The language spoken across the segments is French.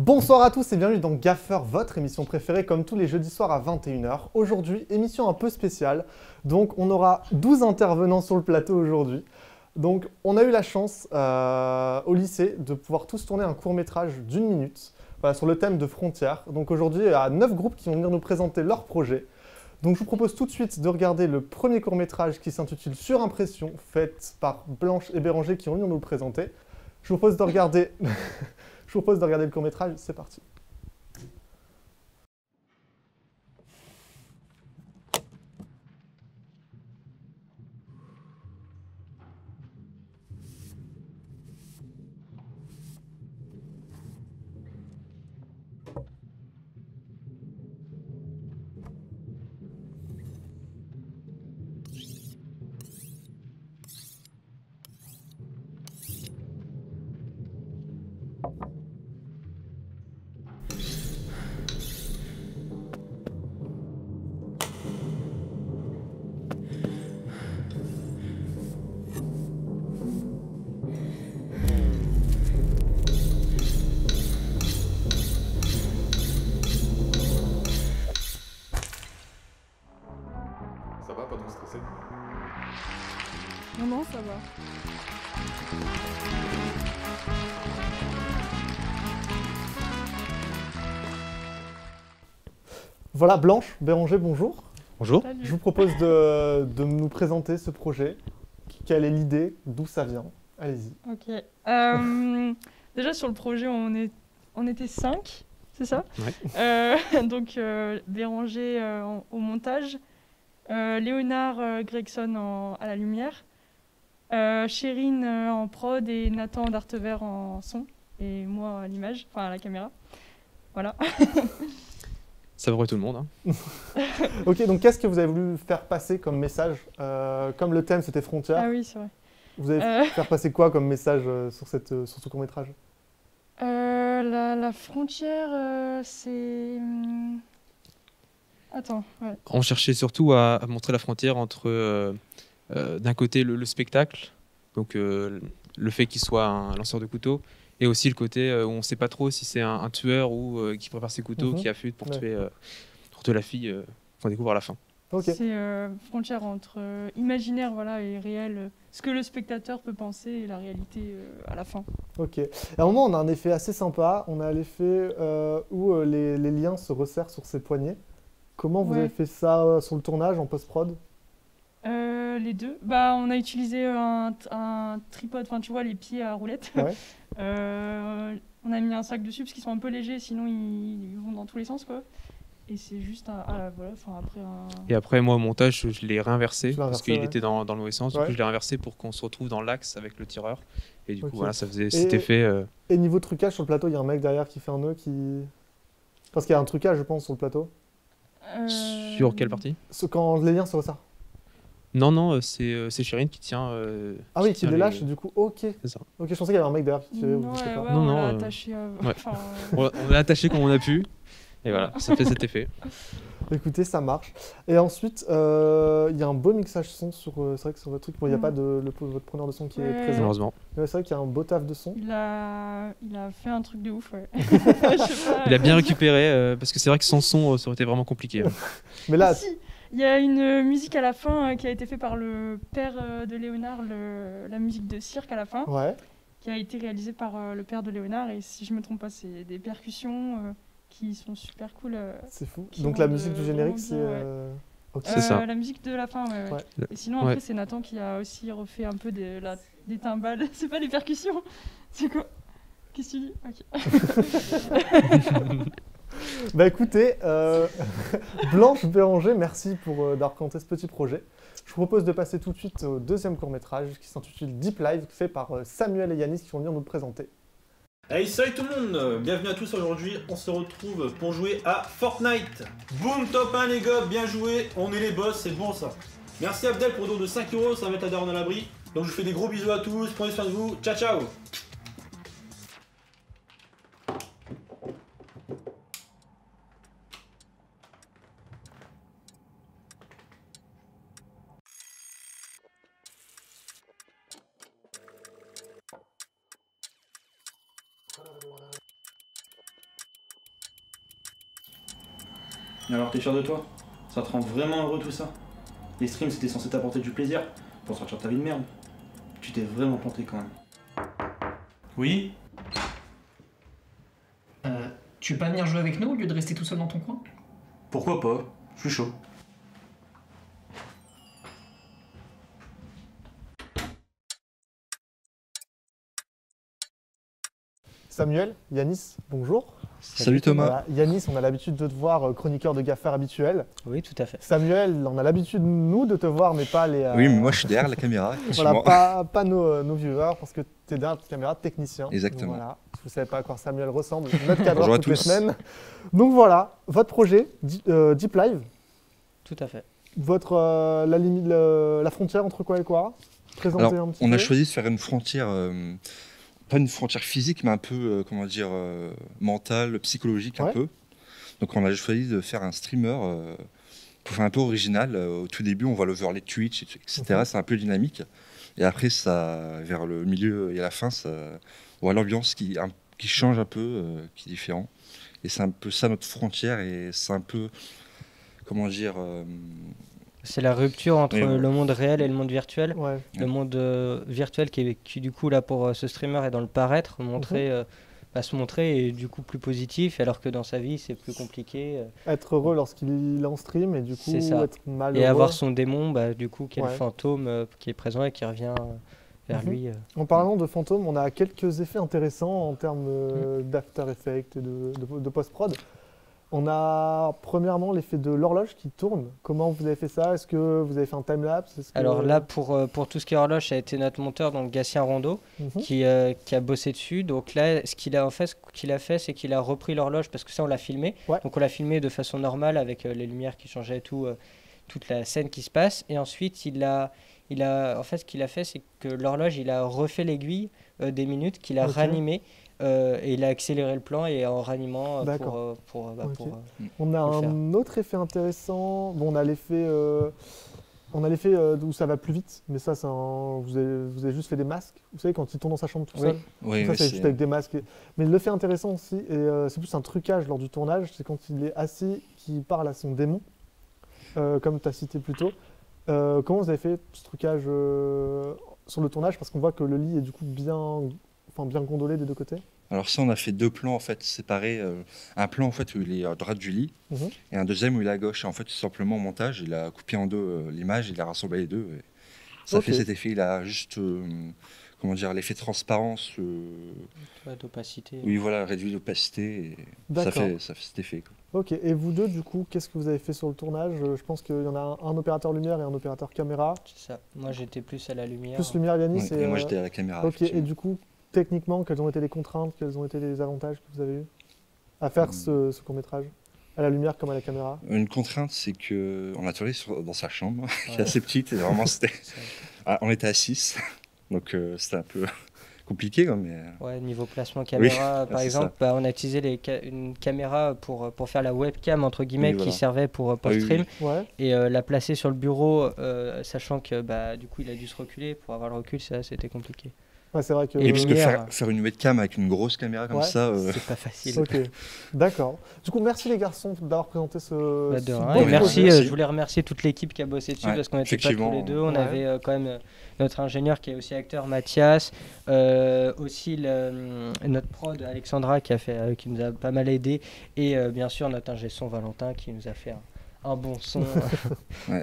Bonsoir à tous et bienvenue dans Gaffer, votre émission préférée comme tous les jeudis soirs à 21h. Aujourd'hui, émission un peu spéciale, donc on aura 12 intervenants sur le plateau aujourd'hui. Donc on a eu la chance au lycée de pouvoir tous tourner un court-métrage d'1 minute sur le thème de frontières. Donc aujourd'hui, il y a 9 groupes qui vont venir nous présenter leur projet. Donc je vous propose tout de suite de regarder le premier court-métrage qui s'intitule Surimpression, fait par Blanche et Béranger qui vont venir nous le présenter. Je vous propose de regarder... Je vous propose de regarder le court-métrage, c'est parti. Ça va, pas trop stressé? Non, ça va. Voilà, Blanche, Béranger, bonjour. Bonjour. Salut. Je vous propose de nous présenter ce projet. Quelle est l'idée? D'où ça vient? Allez-y. Ok. Déjà sur le projet, on était 5, c'est ça? Ouais. Donc Béranger au montage, Léonard Gregson à la lumière, Chérine en prod et Nathan Dartever en son et moi à l'image, enfin à la caméra. Voilà. Ça va pour tout le monde. Hein. Ok, donc qu'est-ce que vous avez voulu faire passer comme message? Comme le thème c'était frontières, Ah oui, c'est vrai. vous avez faire passer quoi comme message sur ce court-métrage? La frontière, c'est... Attends, ouais. On cherchait surtout à montrer la frontière entre d'un côté le spectacle, donc le fait qu'il soit un lanceur de couteau, et aussi le côté où on ne sait pas trop si c'est un tueur ou qui prépare ses couteaux, qui affûte pour tuer la fille qu'on découvre à la fin. Ok. C'est frontière entre imaginaire voilà, et réel, ce que le spectateur peut penser et la réalité à la fin. Ok. Et à un moment, on a un effet assez sympa. On a l'effet où les liens se resserrent sur ses poignets. Comment vous Ouais. avez fait ça sur le tournage, en post-prod? Les deux. Bah, on a utilisé un tripode, enfin tu vois, les pieds à roulette. Ouais. On a mis un sac dessus parce qu'ils sont un peu légers, sinon ils vont dans tous les sens quoi. Et c'est juste voilà, enfin après un... Et après, moi, au montage, je l'ai réinversé, Tu l'as parce inversé, qu'il ouais. était dans le mauvais sens. Du Ouais. coup, je l'ai réinversé pour qu'on se retrouve dans l'axe avec le tireur. Et du coup, Ok. voilà, ça faisait cet effet. Et niveau trucage sur le plateau, il y a un mec derrière qui fait un nœud qui... Parce qu'il y a un trucage, je pense, sur le plateau. Sur quelle partie? Quand les liens se resserrent. Non, c'est Chérine qui tient. Ah oui, qui les lâche, du coup, ok. C'est ça. Ok, je pensais qu'il y avait un mec derrière qui tirait, ou je sais Ouais, pas. ouais, Non, on non, l'a attaché ouais. enfin, On l'a attaché comme on a pu. Et voilà, ça fait cet effet. Écoutez, ça marche. Et ensuite, il y a un beau mixage son sur... c'est vrai que sur votre truc, bon, il n'y a pas votre preneur de son qui est Ouais. présent. Malheureusement. Mais c'est vrai qu'il y a un beau taf de son. il a fait un truc de ouf, ouais. Je sais pas, Il a bien récupéré, parce que c'est vrai que sans son, ça aurait été vraiment compliqué. Hein. Mais là, Si, il y a une musique à la fin qui a été faite par le père de Léonard, la musique de cirque à la fin, ouais, qui a été réalisée par le père de Léonard. Et si je me trompe pas, c'est des percussions qui sont super cool. c'est fou. Qui Donc la rendent musique du générique, vraiment c'est... bien, ouais. Ok. C'est ça. La musique de la fin, ouais. Ouais. Et sinon, après, c'est Nathan qui a aussi refait un peu des timbales. C'est pas des percussions, c'est quoi? Qu'est-ce que tu dis? Ok. Bah écoutez, Blanche Béranger, merci d'avoir présenté ce petit projet. Je vous propose de passer tout de suite au deuxième court-métrage qui s'intitule Deep Live, fait par Samuel et Yanis qui vont venir nous le présenter. Hey, salut tout le monde, bienvenue à tous. Aujourd'hui on se retrouve pour jouer à Fortnite. Boom, top 1 les gars, bien joué, on est les boss, c'est bon ça. Merci Abdel pour le don de 5 €, ça va mettre la daronne à l'abri. Donc je vous fais des gros bisous à tous, prenez soin de vous, ciao ciao. Alors t'es fier de toi? Ça te rend vraiment heureux tout ça? Les streams c'était censé t'apporter du plaisir pour sortir de ta vie de merde. Tu t'es vraiment planté quand même. Oui? Tu veux pas venir jouer avec nous au lieu de rester tout seul dans ton coin? Pourquoi pas? Je suis chaud. Samuel, Yanis, bonjour. Salut Thomas. Voilà, Yanis, on a l'habitude de te voir chroniqueur de Gaffer habituel. Oui, tout à fait. Samuel, on a l'habitude, nous, de te voir, mais pas les... Oui, mais moi je suis derrière la caméra. Voilà, pas nos viewers, parce que tu es derrière la caméra technicien. Exactement. Donc voilà, si vous ne savez pas à quoi Samuel ressemble, notre cadreur Bonjour à toutes les tous. semaines. Donc voilà, votre projet, Deep Live, Tout à fait. votre, la frontière entre quoi et quoi? Présentez Alors, un petit on peu. a choisi de faire une frontière, pas une frontière physique, mais un peu, comment dire, mentale, psychologique un Ouais. peu. Donc on a choisi de faire un streamer pour faire un peu original. Au tout début, on voit l'overlay Twitch, etc. C'est un peu dynamique. Et après, ça, vers le milieu et à la fin, ça, on voit l'ambiance qui change un peu, qui est différent. Et c'est un peu ça notre frontière. Et c'est un peu, comment dire, C'est la rupture entre Oui, ouais. le monde réel et le monde virtuel. Ouais. Le monde virtuel qui du coup là pour ce streamer est dans le paraître, se montrer et du coup plus positif, alors que dans sa vie c'est plus compliqué. Être heureux lorsqu'il est en stream et du coup C'est ça. être malheureux. Et avoir son démon, du coup, qui est Ouais. le fantôme qui est présent et qui revient vers Mhm. lui. En parlant de fantômes, on a quelques effets intéressants en termes d'After Effects et de post-prod. On a premièrement l'effet de l'horloge qui tourne. Comment vous avez fait ça? Est-ce que vous avez fait un timelapse? Alors là, pour tout ce qui est horloge, ça a été notre monteur, donc Gatien Rondeau, Mhm. qui a bossé dessus. Donc là, ce qu'il a fait, c'est qu'il a repris l'horloge parce que ça, on l'a filmé. Ouais. Donc on l'a filmé de façon normale avec les lumières qui changeaient et tout, toute la scène qui se passe. Et ensuite, en fait, ce qu'il a fait, c'est que l'horloge, il a refait l'aiguille des minutes, qu'il a Ok. ranimé. Et il a accéléré le plan et en ranimant D'accord. pour On a le un autre effet intéressant. Bon, on a l'effet où ça va plus vite, mais ça, vous avez juste fait des masques. Vous savez, quand il tourne dans sa chambre tout Oui. seul. oui, Ça, oui, c'est juste avec des masques. Mais l'effet intéressant aussi, et c'est plus un trucage lors du tournage, c'est quand il est assis, qu'il parle à son démon, comme tu as cité plus tôt. Comment vous avez fait ce trucage sur le tournage? Parce qu'on voit que le lit est du coup bien gondolé des deux côtés. Alors ça, on a fait deux plans en fait séparés. Un plan en fait où il est à droite du lit Mhm. et un deuxième où il est à gauche. Et en fait, tout simplement au montage, il a coupé en deux l'image, il a rassemblé les deux. Et ça Ok. fait cet effet. Il a juste, comment dire, l'effet de transparence. d'opacité. Oui, voilà, réduit l'opacité. Et D'accord. ça fait cet effet, quoi. Ok, et vous deux, du coup, qu'est-ce que vous avez fait sur le tournage? Je pense qu'il y en a un opérateur lumière et un opérateur caméra. C'est ça. Moi, j'étais plus à la lumière. Plus lumière, Yanis. Ouais, et moi, j'étais à la caméra. Ok, et effectivement. du coup, techniquement, quelles ont été les contraintes, quels ont été les avantages que vous avez eu à faire ce court-métrage? À la lumière comme à la caméra? Une contrainte, c'est qu'on a tourné dans sa chambre, qui est Ouais. assez petite, et vraiment, c'était. Ah, on était à 6, donc c'était un peu compliqué, quoi, mais. Ouais, niveau placement caméra, par c'est exemple, on a utilisé une caméra pour faire la webcam, entre guillemets, Oui, voilà. qui servait pour oui, post-stream, oui. Ouais. et la placer sur le bureau, sachant que du coup, il a dû se reculer. Pour avoir le recul, ça, c'était compliqué. Ouais, c'est vrai que. Et puisque lumière. faire une webcam avec une grosse caméra comme Ouais. ça. C'est pas facile. Ok, d'accord. Du coup, merci les garçons d'avoir présenté ce. De ce rien. beau Et merci, projet. je voulais remercier toute l'équipe qui a bossé dessus Ouais, parce qu'on n'était pas tous effectivement. les deux. On Ouais. avait quand même notre ingénieur qui est aussi acteur, Mathias, aussi notre prod Alexandra qui nous a pas mal aidé, et bien sûr notre ingé son Valentin qui nous a fait un bon son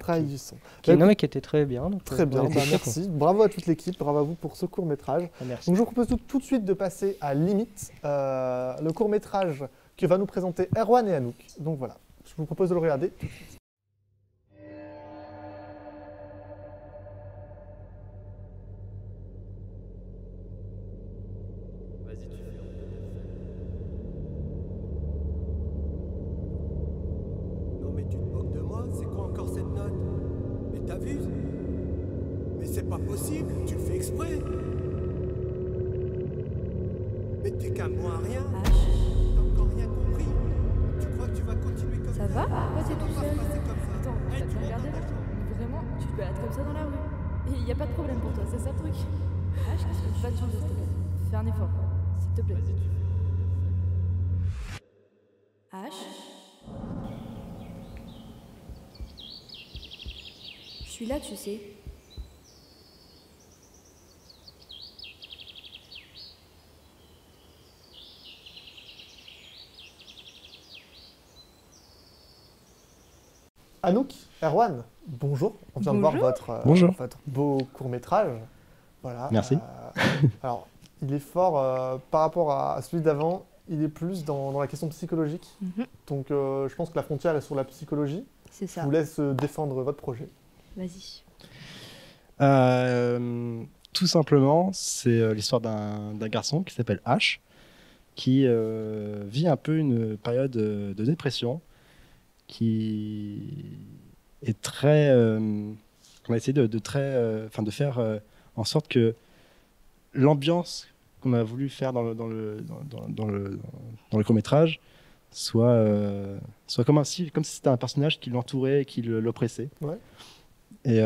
Travail du son. qui était très bien. Donc, Très bien, on était bah, très merci. Bravo à toute l'équipe, bravo à vous pour ce court-métrage. contents. Merci. Donc je vous propose tout de suite de passer à Limite, le court-métrage que va nous présenter Erwan et Anouk. Donc voilà, je vous propose de le regarder. Non mais tu te moques de moi, c'est quoi encore cette note? Mais t'abuses? Mais c'est pas possible, tu le fais exprès. Mais t'es qu'un bon à rien, t'as encore rien compris. Tu crois que tu vas continuer comme ça? Ça va? Pourquoi t'es Ça tout va pas seul? se passer comme ça. Attends, Eh, t'as tu bien vas regardé pas là? t'attendre. Vraiment, tu te balades comme ça dans la rue? Et y a pas de problème pour toi, c'est ça le truc? Ah, je peux pas te changer, s'il te plaît. Fais un effort, s'il te plaît. H. suis là, tu sais. Anouk, Erwan, bonjour. On vient de voir votre beau court-métrage. Voilà. Merci. Alors, il est fort par rapport à celui d'avant. Il est plus dans la question psychologique. Donc, je pense que la frontière est sur la psychologie. C'est ça. Je vous laisse défendre votre projet. Vas-y. Tout simplement, c'est l'histoire d'un garçon qui s'appelle H, qui vit un peu une période de dépression, qui est très... on a essayé de faire en sorte que l'ambiance qu'on a voulu faire dans le court-métrage soit comme si c'était un personnage qui l'entourait et qui l'oppressait. Ouais. Et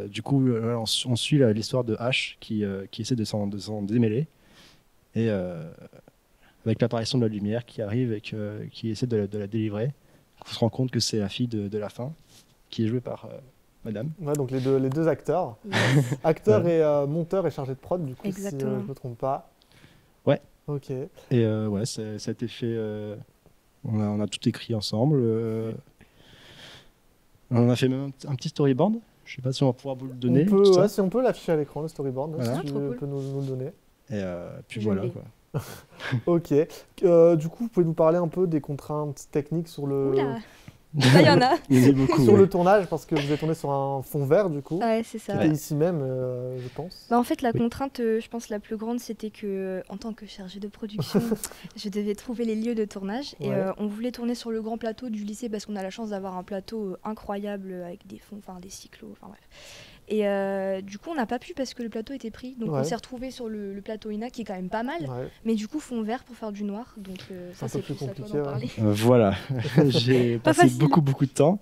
du coup, on suit l'histoire de H qui essaie de s'en démêler. Et avec l'apparition de la lumière qui arrive et qui essaie de la délivrer, on se rend compte que c'est la fille de la fin, qui est jouée par Madame. Ouais, donc les deux acteurs. Acteur et monteur et chargé de prod, du coup, si je ne me trompe pas. Ouais. Ok. Et ça a été fait... on a tout écrit ensemble. On a fait même un petit storyboard. Je ne sais pas si on va pouvoir vous le donner. Si on peut l'afficher à l'écran, le storyboard, voilà. si tu peux nous le donner. Et puis voilà, quoi. Ok. Du coup, vous pouvez nous parler un peu des contraintes techniques sur le... Oula. Là, il y en a. Sur le tournage, parce que vous êtes tourné sur un fond vert, du coup. Ouais, c'est ça. Qui était ici même, je pense. Bah, en fait, la contrainte, je pense, la plus grande, c'était que, en tant que chargée de production, je devais trouver les lieux de tournage. Et on voulait tourner sur le grand plateau du lycée, parce qu'on a la chance d'avoir un plateau incroyable, avec des fonds, des cyclos, enfin bref. Et du coup, on n'a pas pu parce que le plateau était pris. Donc, on s'est retrouvé sur le plateau INA, qui est quand même pas mal. Ouais. Mais du coup, fond vert pour faire du noir. Donc, ça, c'est plus compliqué. Voilà. J'ai passé beaucoup de temps.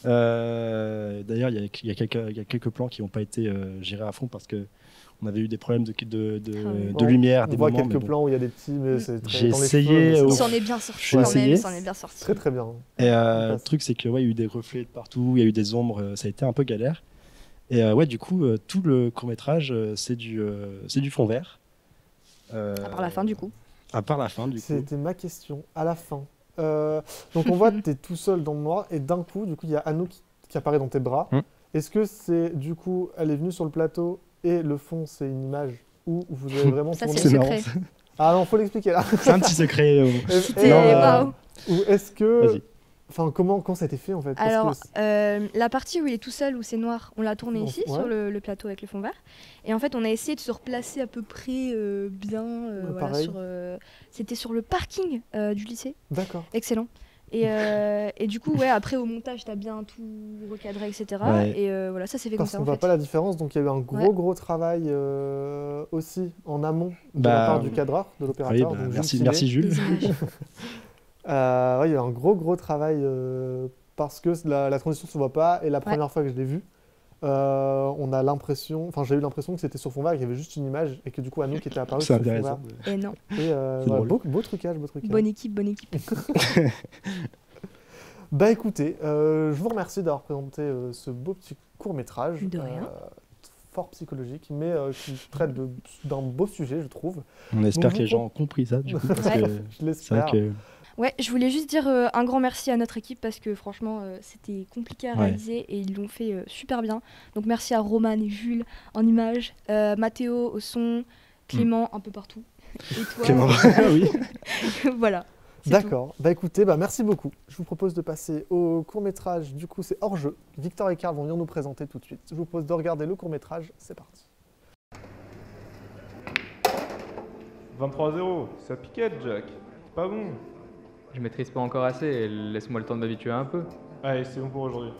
D'ailleurs, il y a quelques plans qui n'ont pas été gérés à fond parce qu'on avait eu des problèmes de lumière. On voit quelques plans où il y a des petits, mais c'est très... J'ai essayé... Il s'en est bien sorti quand même. Il s'en est bien sorti. Très, très bien. Et le truc, c'est qu'il y a eu des reflets de partout, il y a eu des ombres. Ça a été un peu galère. Et du coup, tout le court-métrage, c'est du fond vert. À part la fin, du coup. À part la fin, du coup. C'était ma question. À la fin. Donc, on voit que tu es tout seul dans le noir, et d'un coup, il y a Anouk qui apparaît dans tes bras. Est-ce que c'est, du coup, elle est venue sur le plateau, et le fond, c'est une image où vous avez vraiment tourné... Ça, c'est secret. Ah non, faut l'expliquer, là. C'est un petit secret. Ou est-ce que... Enfin, comment ça a été fait en fait? Alors, la partie où il est tout seul, où c'est noir, on l'a tourné ici, sur le plateau avec le fond vert. Et en fait, on a essayé de se replacer à peu près bien. C'était sur le parking du lycée. D'accord. Excellent. Et du coup, après au montage, t'as bien tout recadré, etc. Ouais. Et voilà, ça s'est fait comme ça. Parce qu'on voit pas la différence, donc il y a eu un gros travail aussi en amont de la part du cadreur, de l'opérateur. Oui, merci Jules. Il y a eu un gros travail parce que la transition ne se voit pas, et la première fois que je l'ai vu, on a l'impression, enfin j'ai eu l'impression que c'était sur fond vert, qu'il y avait juste une image et que du coup Anouk était apparu sur fond vert. Et non. Et beau trucage. Bonne équipe. Bah écoutez, je vous remercie d'avoir présenté ce beau petit court-métrage. De rien. Fort psychologique, mais qui traite d'un beau sujet, je trouve. On espère que les gens ont compris ça, du coup, parce que je l'espère. Ouais, je voulais juste dire un grand merci à notre équipe parce que franchement, c'était compliqué à réaliser et ils l'ont fait super bien. Donc merci à Roman et Jules en images, Mathéo au son, Clément un peu partout. Et toi, Clément, oui. Voilà. D'accord. Bah écoutez, merci beaucoup. Je vous propose de passer au court-métrage. Du coup, c'est hors jeu. Victor et Karl vont venir nous présenter tout de suite. Je vous propose de regarder le court-métrage. C'est parti. 23-0, ça piquette, Jack. C'est pas bon. Je maîtrise pas encore assez, laisse-moi le temps de m'habituer un peu. Allez, c'est bon pour aujourd'hui.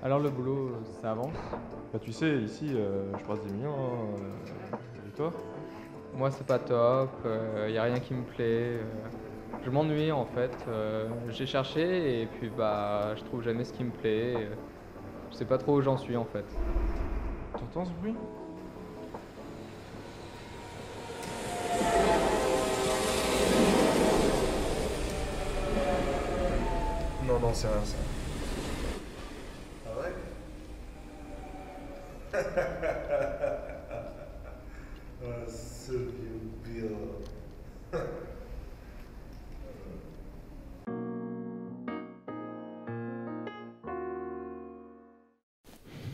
Alors le boulot, ça avance? Bah tu sais, ici, je passe des millions, et toi? Moi c'est pas top, y a rien qui me plaît, je m'ennuie en fait. J'ai cherché et puis je trouve jamais ce qui me plaît. Je sais pas trop où j'en suis en fait. T'entends ce bruit? Non, non, c'est rien, c'est rien. Ah ouais. C'est bien.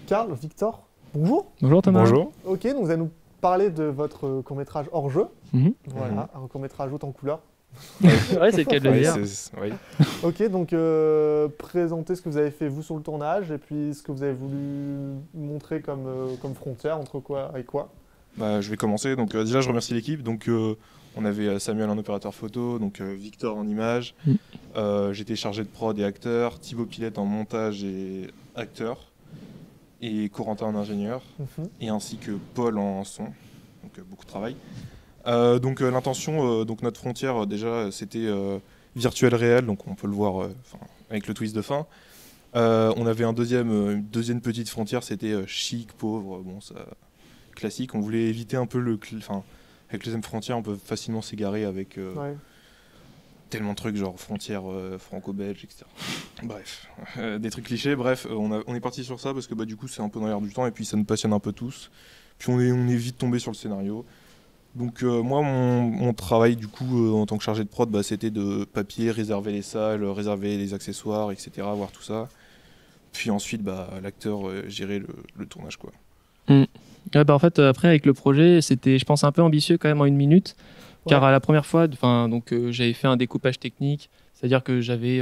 Karl, Victor, bonjour. Bonjour Thomas. Bonjour. Ok, donc vous allez nous parler de votre court-métrage hors jeu. Voilà, un court-métrage haute en couleur. Ouais, c'est le cas de le dire. Oui. Ok, donc présentez ce que vous avez fait vous sur le tournage et puis ce que vous avez voulu montrer comme frontière entre quoi et quoi. Bah, je vais commencer. Donc déjà, je remercie l'équipe. Donc on avait Samuel en opérateur photo, donc Victor en image. J'étais chargé de prod et acteur, Thibaut Pilette en montage et acteur, et Corentin en ingénieur, et ainsi que Paul en son. Donc beaucoup de travail. Donc l'intention, donc notre frontière déjà, c'était virtuel réel, donc on peut le voir avec le twist de fin. On avait une deuxième petite frontière, c'était chic, pauvre, bon ça classique. On voulait éviter un peu avec les deuxième frontière, on peut facilement s'égarer avec tellement de trucs genre frontière franco-belge, etc. Bref, des trucs clichés. Bref, on est parti sur ça parce que du coup c'est un peu dans l'air du temps et puis ça nous passionne un peu tous. Puis on est vite tombé sur le scénario. Donc moi, mon travail du coup en tant que chargé de prod, c'était de papier, réserver les salles, réserver les accessoires, etc., voir tout ça. Puis ensuite, l'acteur gérer le tournage, quoi. Ouais, en fait, après avec le projet, c'était, je pense, un peu ambitieux quand même en 1 minute, car à la première fois, j'avais fait un découpage technique, c'est-à-dire que j'avais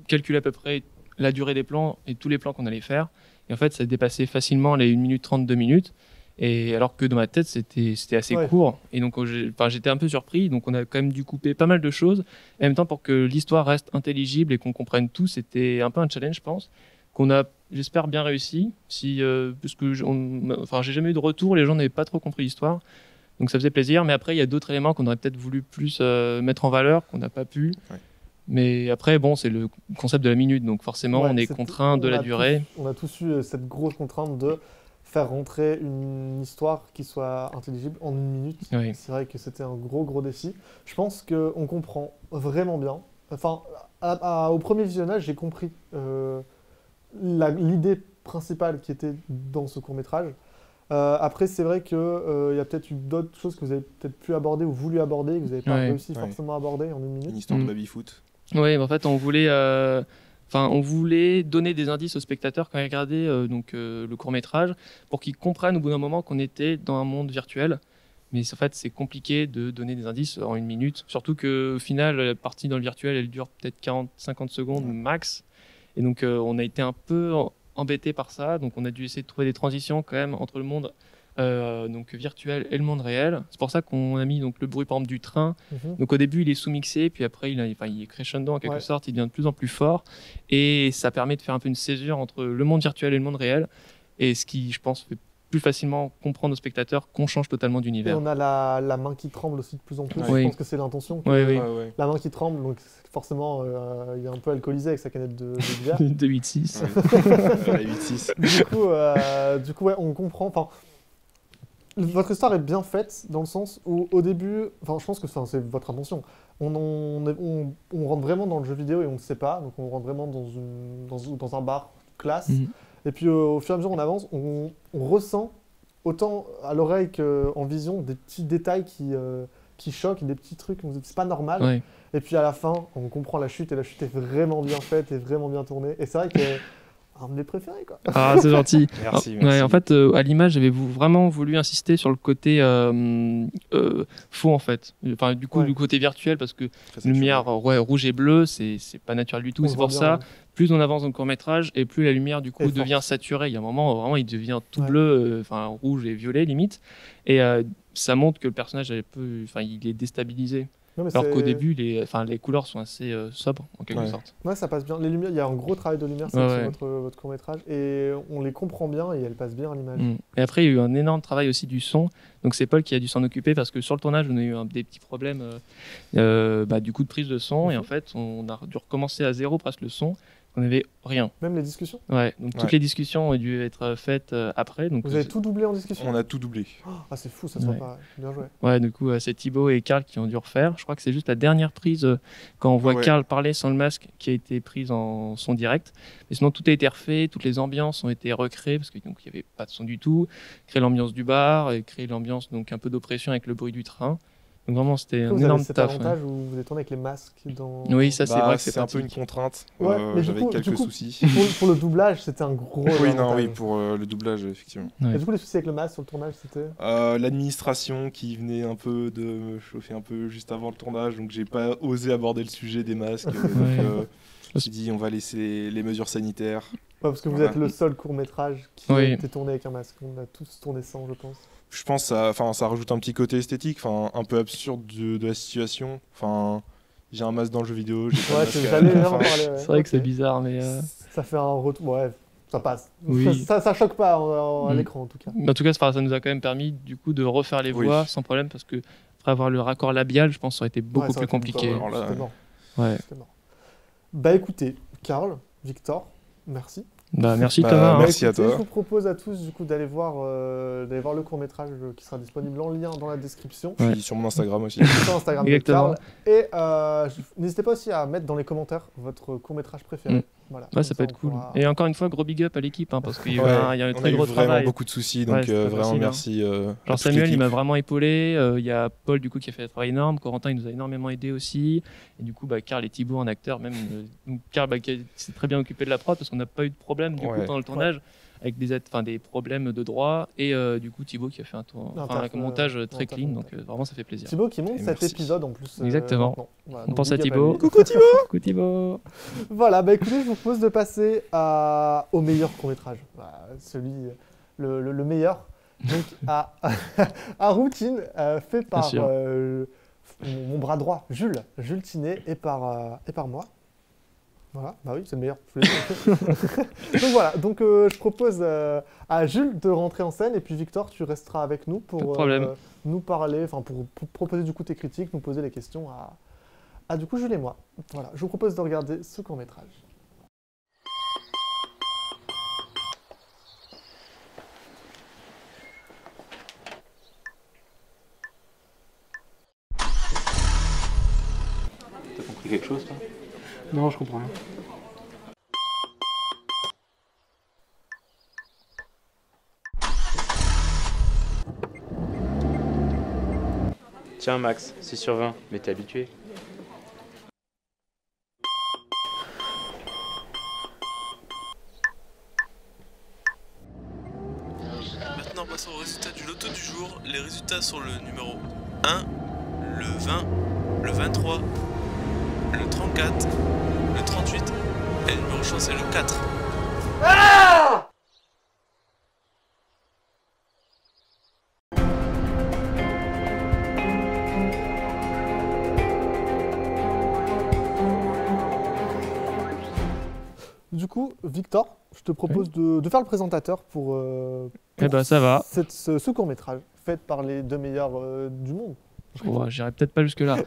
calculé à peu près la durée des plans et tous les plans qu'on allait faire. Et en fait, ça dépassait facilement les 1 minute 30, 2 minutes. Et alors que dans ma tête, c'était assez court. Et donc, j'étais un peu surpris. Donc, on a quand même dû couper pas mal de choses. Et en même temps, pour que l'histoire reste intelligible et qu'on comprenne tout, c'était un peu un challenge, je pense, qu'on a, j'espère, bien réussi. Parce que j'ai jamais eu de retour. Les gens n'avaient pas trop compris l'histoire. Donc, ça faisait plaisir. Mais après, il y a d'autres éléments qu'on aurait peut-être voulu plus mettre en valeur, qu'on n'a pas pu. Ouais. Mais après, c'est le concept de la minute. Donc, forcément, on est contraint de la durée. On a tous eu cette grosse contrainte de faire rentrer une histoire qui soit intelligible en 1 minute. Oui. C'est vrai que c'était un gros défi. Je pense qu'on comprend vraiment bien. Enfin, au premier visionnage, j'ai compris l'idée principale qui était dans ce court-métrage. Après, c'est vrai qu'il y a peut-être eu d'autres choses que vous avez peut-être pu aborder ou voulu aborder, que vous n'avez pas réussi forcément à aborder en 1 minute. Une histoire de baby-foot. Oui, en fait, on voulait donner des indices aux spectateurs quand ils regardaient le court-métrage pour qu'ils comprennent au bout d'un moment qu'on était dans un monde virtuel. Mais en fait, c'est compliqué de donner des indices en 1 minute. Surtout qu'au final, la partie dans le virtuel, elle dure peut-être 40-50 secondes max. Et donc, on a été un peu embêtés par ça. Donc, on a dû essayer de trouver des transitions quand même entre le monde virtuel et le monde réel. C'est pour ça qu'on a mis le bruit par exemple du train. Donc au début il est sous-mixé, puis après il est crescendo en quelque sorte, il devient de plus en plus fort et ça permet de faire un peu une césure entre le monde virtuel et le monde réel, et ce qui je pense fait plus facilement comprendre aux spectateurs qu'on change totalement d'univers. Et on a la main qui tremble aussi de plus en plus, je pense que c'est l'intention. La main qui tremble, donc forcément il est un peu alcoolisé avec sa canette de bière. De 8-6. La 8-6. Du coup on comprend. Votre histoire est bien faite dans le sens où au début, je pense que c'est votre intention. On rentre vraiment dans le jeu vidéo et on ne sait pas, donc on rentre vraiment dans un bar classe. Et puis au fur et à mesure on avance, on ressent autant à l'oreille qu'en vision des petits détails qui choquent, des petits trucs, c'est pas normal. Oui. Et puis à la fin, on comprend la chute et la chute est vraiment bien faite et vraiment bien tournée. Et c'est vrai que un de mes préférés, quoi. Ah, c'est gentil. Merci. Ouais, en fait, à l'image, j'avais vraiment voulu insister sur le côté faux, en fait. Enfin, du coup, du côté virtuel, parce que lumière rouge et bleu, c'est pas naturel du tout. C'est pour ça, plus on avance dans le court-métrage, et plus la lumière, du coup, devient saturée. Il y a un moment, vraiment, il devient tout bleu, rouge et violet, limite. Et ça montre que le personnage, il est déstabilisé. Alors qu'au début, les couleurs sont assez sobres, en quelque sorte. Ouais, ça passe bien. Les lumières, il y a un gros travail de lumière sur votre court-métrage, et on les comprend bien et elles passent bien à l'image. Et après, il y a eu un énorme travail aussi du son. Donc c'est Paul qui a dû s'en occuper parce que sur le tournage, on a eu des petits problèmes du coup de prise de son. Et en fait, on a dû recommencer à zéro presque le son. On qu'on n'avait rien. Même les discussions? Ouais, donc toutes les discussions ont dû être faites après. Donc vous avez tout doublé en discussion? On a tout doublé. Ah, c'est fou, ça se voit pas. Bien joué. Ouais, du coup, c'est Thibaut et Karl qui ont dû refaire. Je crois que c'est juste la dernière prise, quand on voit Karl parler sans le masque, qui a été prise en son direct. Mais sinon, tout a été refait, toutes les ambiances ont été recréées, parce qu'il n'y avait pas de son du tout. Créer l'ambiance du bar, et créer l'ambiance, donc un peu d'oppression avec le bruit du train. Donc vraiment, c'était un énorme cet taf. avantage où vous êtes tourné avec les masques dans... Oui, ça c'est vrai que c'est un peu une contrainte. Ouais, mais j'avais quelques soucis. Pour le doublage, c'était un gros oui, pour le doublage, effectivement. Et du coup, les soucis avec le masque sur le tournage, c'était l'administration qui venait un peu de me chauffer un peu juste avant le tournage, donc j'ai pas osé aborder le sujet des masques. Je me suis dit, on va laisser les mesures sanitaires. Ouais, parce que vous êtes le seul court-métrage qui a été tourné avec un masque. On a tous tourné sans, je pense. Je pense que ça rajoute un petit côté esthétique, un peu absurde de la situation. J'ai un masque dans le jeu vidéo, j'ai pas de masque. C'est vrai que c'est bizarre, mais... Ça fait un retour... Ouais, ça passe. Oui. Ça choque pas à l'écran, en tout cas. Mais en tout cas, ça nous a quand même permis, du coup, de refaire les voix sans problème, parce que après avoir le raccord labial, je pense que ça aurait été beaucoup plus compliqué. C'était mort. Ouais. Bah écoutez, Karl, Victor, merci. Bah, merci Thomas. Merci à toi. Je vous propose à tous du coup d'aller voir le court-métrage qui sera disponible en lien dans la description. Puis sur mon Instagram aussi. Sur Instagram de Karl. Et n'hésitez pas aussi à mettre dans les commentaires votre court-métrage préféré. Voilà, ouais, ça peut être cool. Et encore une fois, gros big up à l'équipe, parce qu'il y a un très gros travail. On a eu vraiment beaucoup de soucis, donc vraiment merci. Genre Samuel, il m'a vraiment épaulé. Il y a Paul, du coup, qui a fait un travail énorme. Corentin, il nous a énormément aidé aussi. Et du coup, Karl et Thibaut en acteur, même. Karl, qui s'est très bien occupé de la prod, parce qu'on n'a pas eu de problème du coup pendant le tournage, avec des problèmes de droit. Et du coup, Thibaut qui a fait un montage très clean, donc vraiment, ça fait plaisir. Thibaut qui monte cet épisode en plus. Exactement. Voilà, on pense à Thibaut. Coucou Thibaut. Coucou Thibaut. Voilà, écoutez, je vous propose de passer au meilleur court-métrage. Le meilleur. Donc à Routine, fait par mon bras droit, Jules Tinet, et par moi. Voilà, bah oui, c'est le meilleur. Donc voilà, je propose à Jules de rentrer en scène, et puis Victor, tu resteras avec nous pour nous parler, pour proposer du coup tes critiques, nous poser les questions à du coup Jules et moi. Voilà, je vous propose de regarder ce court-métrage. T'as compris quelque chose, toi? Non, je comprends rien. Tiens Max, 6 sur 20, mais t'es habitué. Maintenant passons aux résultats du loto du jour. Les résultats sont le numéro 1, le 20, le 23, le 34, le 38 et le numéro chance est le 4. Ah! Du coup, Victor, je te propose de faire le présentateur pour ça va. Ce court-métrage fait par les deux meilleurs du monde. J'irai peut-être pas jusque-là.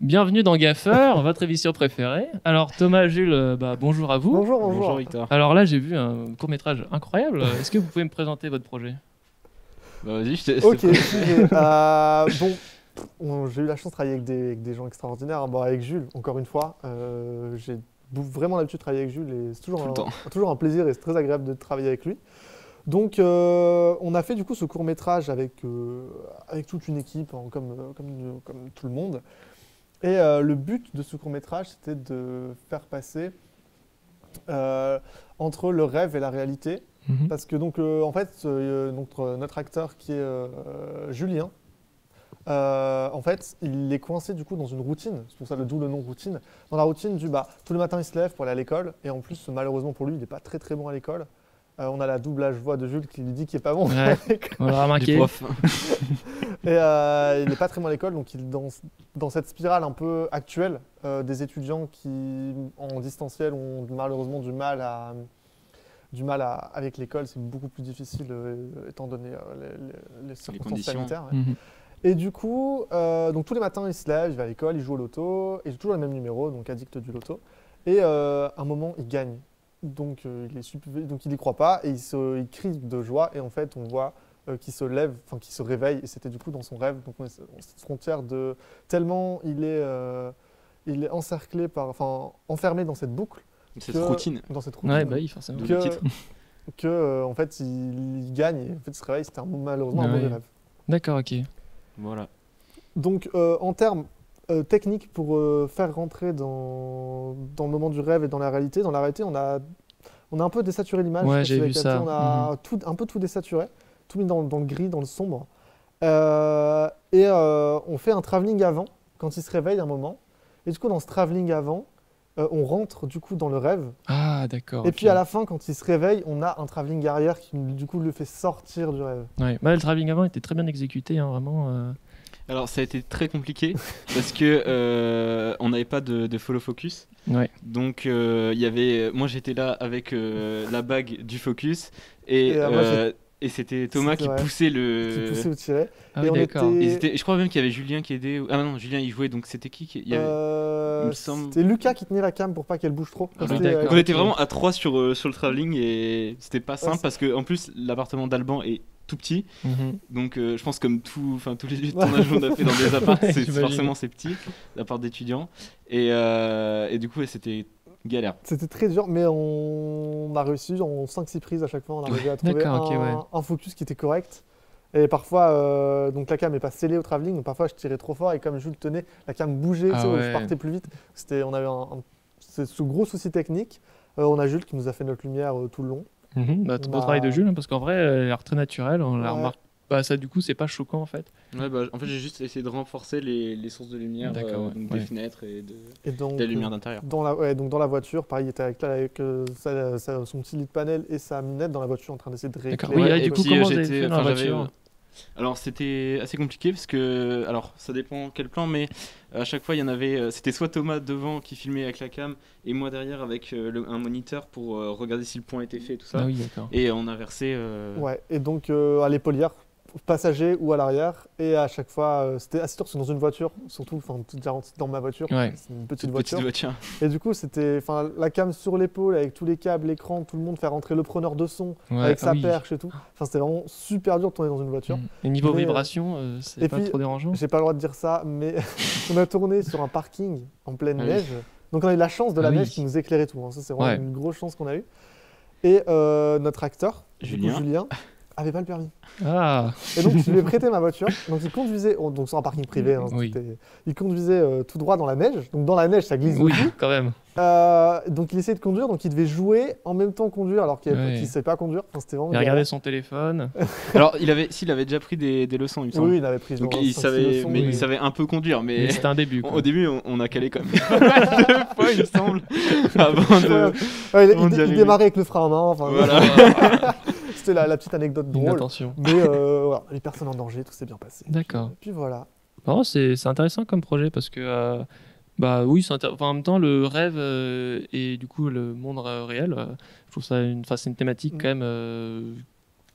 Bienvenue dans Gaffer, votre émission préférée. Alors Thomas, Jules, bonjour à vous. Bonjour Victor. Alors là, j'ai vu un court-métrage incroyable. Est-ce que vous pouvez me présenter votre projet? Vas-y, je te... Ok, j'ai eu la chance de travailler avec des gens extraordinaires. Avec Jules, encore une fois, j'ai vraiment l'habitude de travailler avec Jules et c'est toujours un plaisir et c'est très agréable de travailler avec lui. Donc on a fait du coup ce court-métrage avec toute une équipe, comme tout le monde. Et le but de ce court-métrage, c'était de faire passer entre le rêve et la réalité. Parce que notre acteur qui est Julien, en fait, il est coincé du coup dans une routine, c'est pour ça d'où le nom routine. Dans la routine tous les matins il se lève pour aller à l'école, et en plus malheureusement pour lui, il n'est pas très très bon à l'école. On a la doublage voix de Jules qui lui dit qu'il n'est pas bon à l'école. On l'a remarqué. Et il n'est pas très bon à l'école, donc il est dans cette spirale un peu actuelle des étudiants qui en distanciel ont malheureusement du mal avec l'école, c'est beaucoup plus difficile étant donné les circonstances sanitaires. Ouais. Et du coup, donc tous les matins, il se lève, il va à l'école, il joue au loto, et toujours le même numéro, donc addict du loto. Et à un moment, il gagne. Donc, donc il y croit pas et il crie de joie et en fait on voit qu'il se lève, enfin qu'il se réveille et c'était du coup dans son rêve. Donc on est cette frontière de tellement il est encerclé enfermé dans cette boucle, cette routine. dans cette routine. Ouais, bah oui, forcément. Le titre. Que en fait il gagne et en fait il se réveille. C'était malheureusement un mauvais rêve. D'accord, ok. Voilà. Donc en termes techniques pour faire rentrer dans le moment du rêve et dans la réalité on a un peu désaturé l'image. Ouais, j'ai vu ça. On a un peu tout désaturé, tout mis dans le gris, dans le sombre. Et on fait un travelling avant, quand il se réveille un moment. Et du coup, dans ce travelling avant, on rentre du coup dans le rêve. Ah, d'accord. Et puis à la fin, quand il se réveille, on a un travelling arrière qui du coup le fait sortir du rêve. Ouais, le travelling avant était très bien exécuté, hein, vraiment. Alors ça a été très compliqué parce que on n'avait pas de follow focus. Ouais. Donc moi j'étais là avec la bague du focus et c'était Thomas qui poussait Qui poussait ou tirait. Ah oui, d'accord. Je crois même qu'il y avait Julien qui aidait. Ah non, Julien il jouait, donc c'était qui il y avait... C'était Lucas qui tenait la cam pour pas qu'elle bouge trop. Donc on était vraiment à 3 sur le travelling et c'était pas simple parce que en plus l'appartement d'Alban est tout petit. Donc je pense comme tous les lieux de tournage qu'on a fait dans des apparts, forcément c'est petit, l'appart d'étudiants. Et du coup c'était galère. C'était très dur, mais on a réussi en 5-6 prises à chaque fois, on a réussi à trouver un focus qui était correct. Et parfois, donc la cam n'est pas scellée au travelling, donc parfois je tirais trop fort et comme Jules tenait, la cam bougeait, je partais plus vite. On avait ce gros souci technique. On a Jules qui nous a fait notre lumière tout le long. Beau travail de Jules, hein, parce qu'en vrai, elle a l'air très naturelle, on la remarque. Bah, ça, du coup, c'est pas choquant en fait. Ouais, en fait, j'ai juste essayé de renforcer les sources de lumière, donc des fenêtres et de la lumière d'intérieur. Donc dans la voiture, pareil, il était avec son petit lit de panel et sa minette dans la voiture en train d'essayer de rééclairer. Oui, et du coup, comment vous avez fait dans la voiture ? Alors c'était assez compliqué parce que, alors ça dépend quel plan, mais à chaque fois il y en avait, c'était soit Thomas devant qui filmait avec la cam et moi derrière avec un moniteur pour regarder si le point était fait et tout ça. Ah oui, d'accord. Et on inversait. Ouais, et donc à l'épaulière, passager ou à l'arrière, et à chaque fois c'était assez dur parce que dans une voiture, surtout dans ma voiture, c'est une petite voiture. Et du coup c'était la cam sur l'épaule avec tous les câbles, l'écran, tout le monde, faire rentrer le preneur de son avec sa perche et tout. C'était vraiment super dur de tourner dans une voiture. Et niveau vibration, c'est pas trop dérangeant. J'ai pas le droit de dire ça, mais on a tourné sur un parking en pleine neige. Donc on a eu la chance de la neige qui nous éclairait tout. Ça c'est vraiment une grosse chance qu'on a eue. Et notre acteur, Julien, avait pas le permis. Et donc je lui ai prêté ma voiture. Donc il conduisait, donc sur un parking privé, il conduisait tout droit dans la neige. Donc dans la neige ça glisse beaucoup. Oui, quand même. Donc il essayait de conduire, donc il devait jouer en même temps conduire alors qu'il ne savait pas conduire. C'était vraiment. Il regardait son téléphone. Alors il avait déjà pris des leçons, il me semble. Oui, il avait pris. Donc il savait un peu conduire, mais c'était un début. Au début on a calé quand même. 2 fois il me semble. Avant il démarrait avec le frein à main. Voilà. C'était la petite anecdote drôle. Attention. Mais voilà, les personnes en danger, tout s'est bien passé. D'accord. Puis voilà. Non, c'est intéressant comme projet parce que oui, en même temps le rêve et du coup le monde réel, je trouve ça c'est une thématique quand même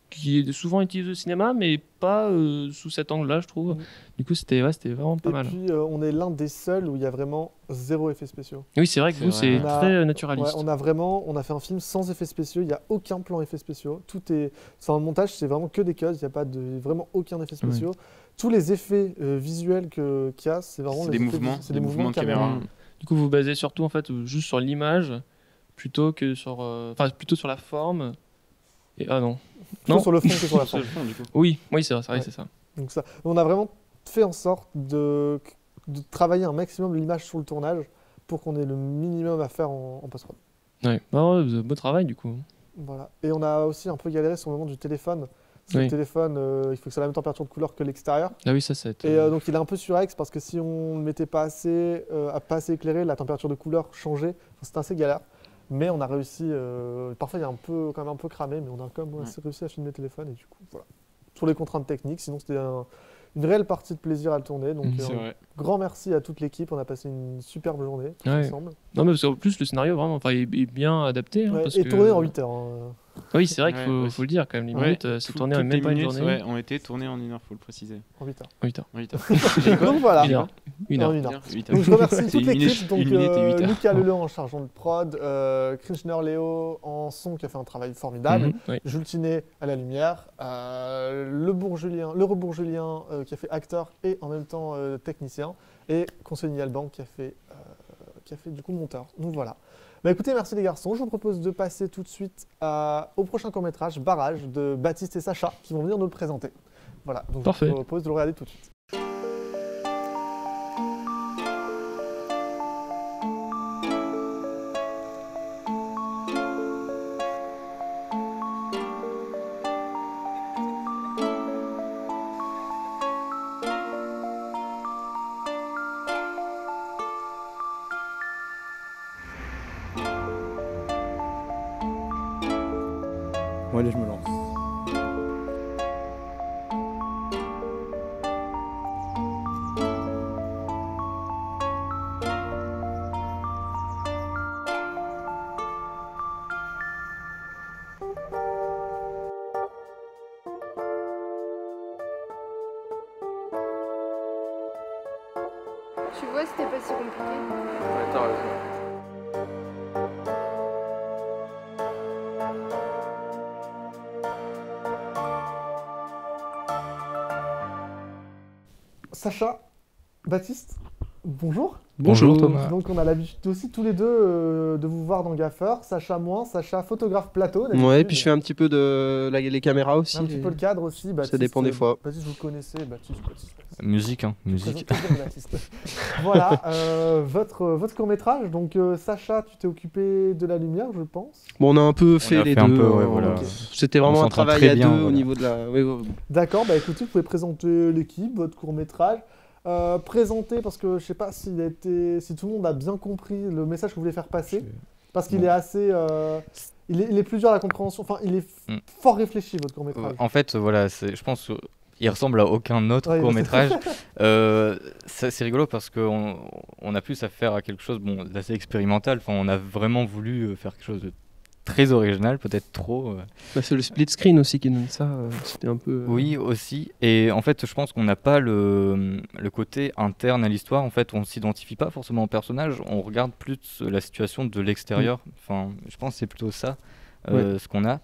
qui est souvent utilisée au cinéma, mais pas sous cet angle-là, je trouve. Du coup, c'était vraiment pas mal. Et puis, on est l'un des seuls où il y a vraiment 0 effets spéciaux. Oui, c'est vrai que vous, c'est très naturaliste. Ouais, on a fait un film sans effets spéciaux, il n'y a aucun plan effets spéciaux. Tout est... Enfin, le montage, c'est vraiment que des cuts, il n'y a pas vraiment aucun effet spéciaux. Tous les effets visuels qu'il y a, c'est vraiment des mouvements de caméra. Du coup, vous basez surtout en fait juste sur l'image plutôt que sur plutôt sur la forme. Et non, sur le fond que sur la forme. Du coup. Oui, c'est vrai, c'est ça. Donc on a vraiment fait en sorte de travailler un maximum l'image sur le tournage pour qu'on ait le minimum à faire en post-prod. Ouais, beau travail du coup. Voilà. Et on a aussi un peu galéré sur le moment du téléphone. Le téléphone, il faut que ça ait la même température de couleur que l'extérieur. Ah oui, ça c'est. Et donc il est un peu surex parce que si on ne le mettait pas assez éclairé, la température de couleur changeait. C'était assez galère. Mais on a réussi, parfois il y a quand même un peu cramé, mais on a quand même réussi à filmer le téléphone et du coup voilà. Sur les contraintes techniques, sinon c'était une réelle partie de plaisir à le tourner. Donc grand merci à toute l'équipe, on a passé une superbe journée tous ensemble. Non mais parce qu'en plus le scénario vraiment, il est bien adapté. Et tourné en 8 heures. Oui, c'est vrai qu'il faut le dire quand même. Les minutes, c'est tourné en même pas une journée. Ouais, ont été tournées en 1 heure, faut le préciser. En 8 heures. 8 heures. 8 heures. Donc voilà. 1 heure. 1 heure. Donc je remercie toute l'équipe. Donc Lucas Lucas Leleu en chargeant de prod, Krishner Léo en son qui a fait un travail formidable, Jules Tinet à la lumière, le Rebours Julien qui a fait acteur et en même temps technicien, et Conseil Alban qui a fait du coup monteur. Donc voilà. Bah écoutez, merci les garçons. Je vous propose de passer tout de suite au prochain court-métrage, Barrage, de Baptiste et Sacha, qui vont venir nous le présenter. Voilà, donc parfait. Je vous propose de le regarder tout de suite. Bon, allez, je me lance. Tu vois, c'était pas si compliqué. Ouais, t'as raison. Sacha, Baptiste, bonjour. Bonjour Thomas. Donc on a l'habitude aussi tous les deux de vous voir dans Gaffeur. Sacha moins, Sacha photographe plateau. Ouais, et puis je fais un petit peu les caméras aussi. Un petit peu le cadre aussi. Baptiste, ça dépend des fois. Baptiste, vous le connaissez. Baptiste. Musique, hein, musique. Voilà, votre court-métrage. Donc Sacha, tu t'es occupé de la lumière, je pense. Bon, on a un peu fait les deux. Voilà. Okay. C'était vraiment un travail à deux au niveau de la... D'accord, bah écoutez, vous pouvez présenter l'équipe, votre court-métrage. Présenter, parce que je sais pas si tout le monde a bien compris le message que vous voulez faire passer, parce qu'il est assez... il est plus dur à la compréhension, enfin il est fort réfléchi votre court-métrage. En fait, voilà, je pense il ressemble à aucun autre court-métrage. C'est rigolo parce qu'on a plus affaire à quelque chose d'assez expérimental, enfin, on a vraiment voulu faire quelque chose de très original, peut-être trop. C'est le split screen aussi qui donne ça, c'était un peu... Oui, aussi, et en fait je pense qu'on n'a pas le côté interne à l'histoire, en fait on s'identifie pas forcément au personnage, on regarde plus la situation de l'extérieur, enfin je pense que c'est plutôt ça ce qu'on a.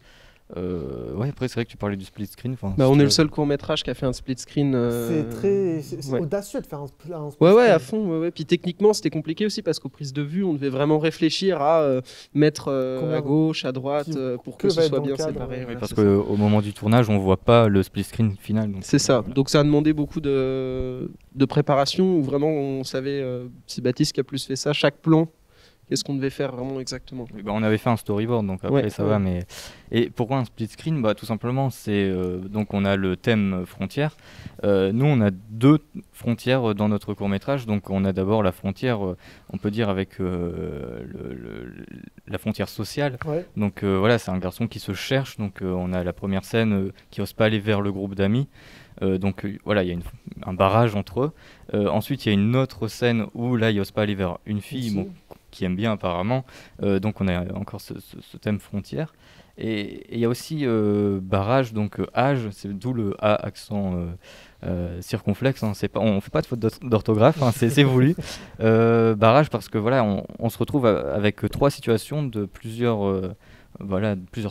Ouais, après c'est vrai que tu parlais du split screen. On est le seul court-métrage qui a fait un split screen. C'est audacieux de faire un split screen. Ouais, à fond. Ouais. Puis techniquement, c'était compliqué aussi parce qu'aux prises de vue, on devait vraiment réfléchir à mettre à gauche, à droite, pour que ce soit bien séparé. Oui, parce qu'au moment du tournage, on voit pas le split screen final. C'est ça. Donc ça a demandé beaucoup de préparation où vraiment on savait, c'est Baptiste qui a plus fait ça, chaque plan. Qu'est-ce qu'on devait faire vraiment exactement? On avait fait un storyboard, donc après ça va. Mais et pourquoi un split screen? Tout simplement, c'est donc on a le thème frontière. Nous, on a deux frontières dans notre court métrage. Donc on a d'abord la frontière, on peut dire avec la frontière sociale. Donc voilà, c'est un garçon qui se cherche. Donc on a la première scène qui n'ose pas aller vers le groupe d'amis. Donc voilà, il y a un barrage entre eux. Ensuite, il y a une autre scène où là, il n'ose pas aller vers une fille qui aime bien apparemment. Donc on a encore ce thème frontière. Et il y a aussi barrage, donc âge, c'est d'où le A accent circonflexe. Hein, on ne fait pas de faute d'orthographe, hein, c'est voulu. Barrage parce que voilà, on se retrouve avec trois situations de plusieurs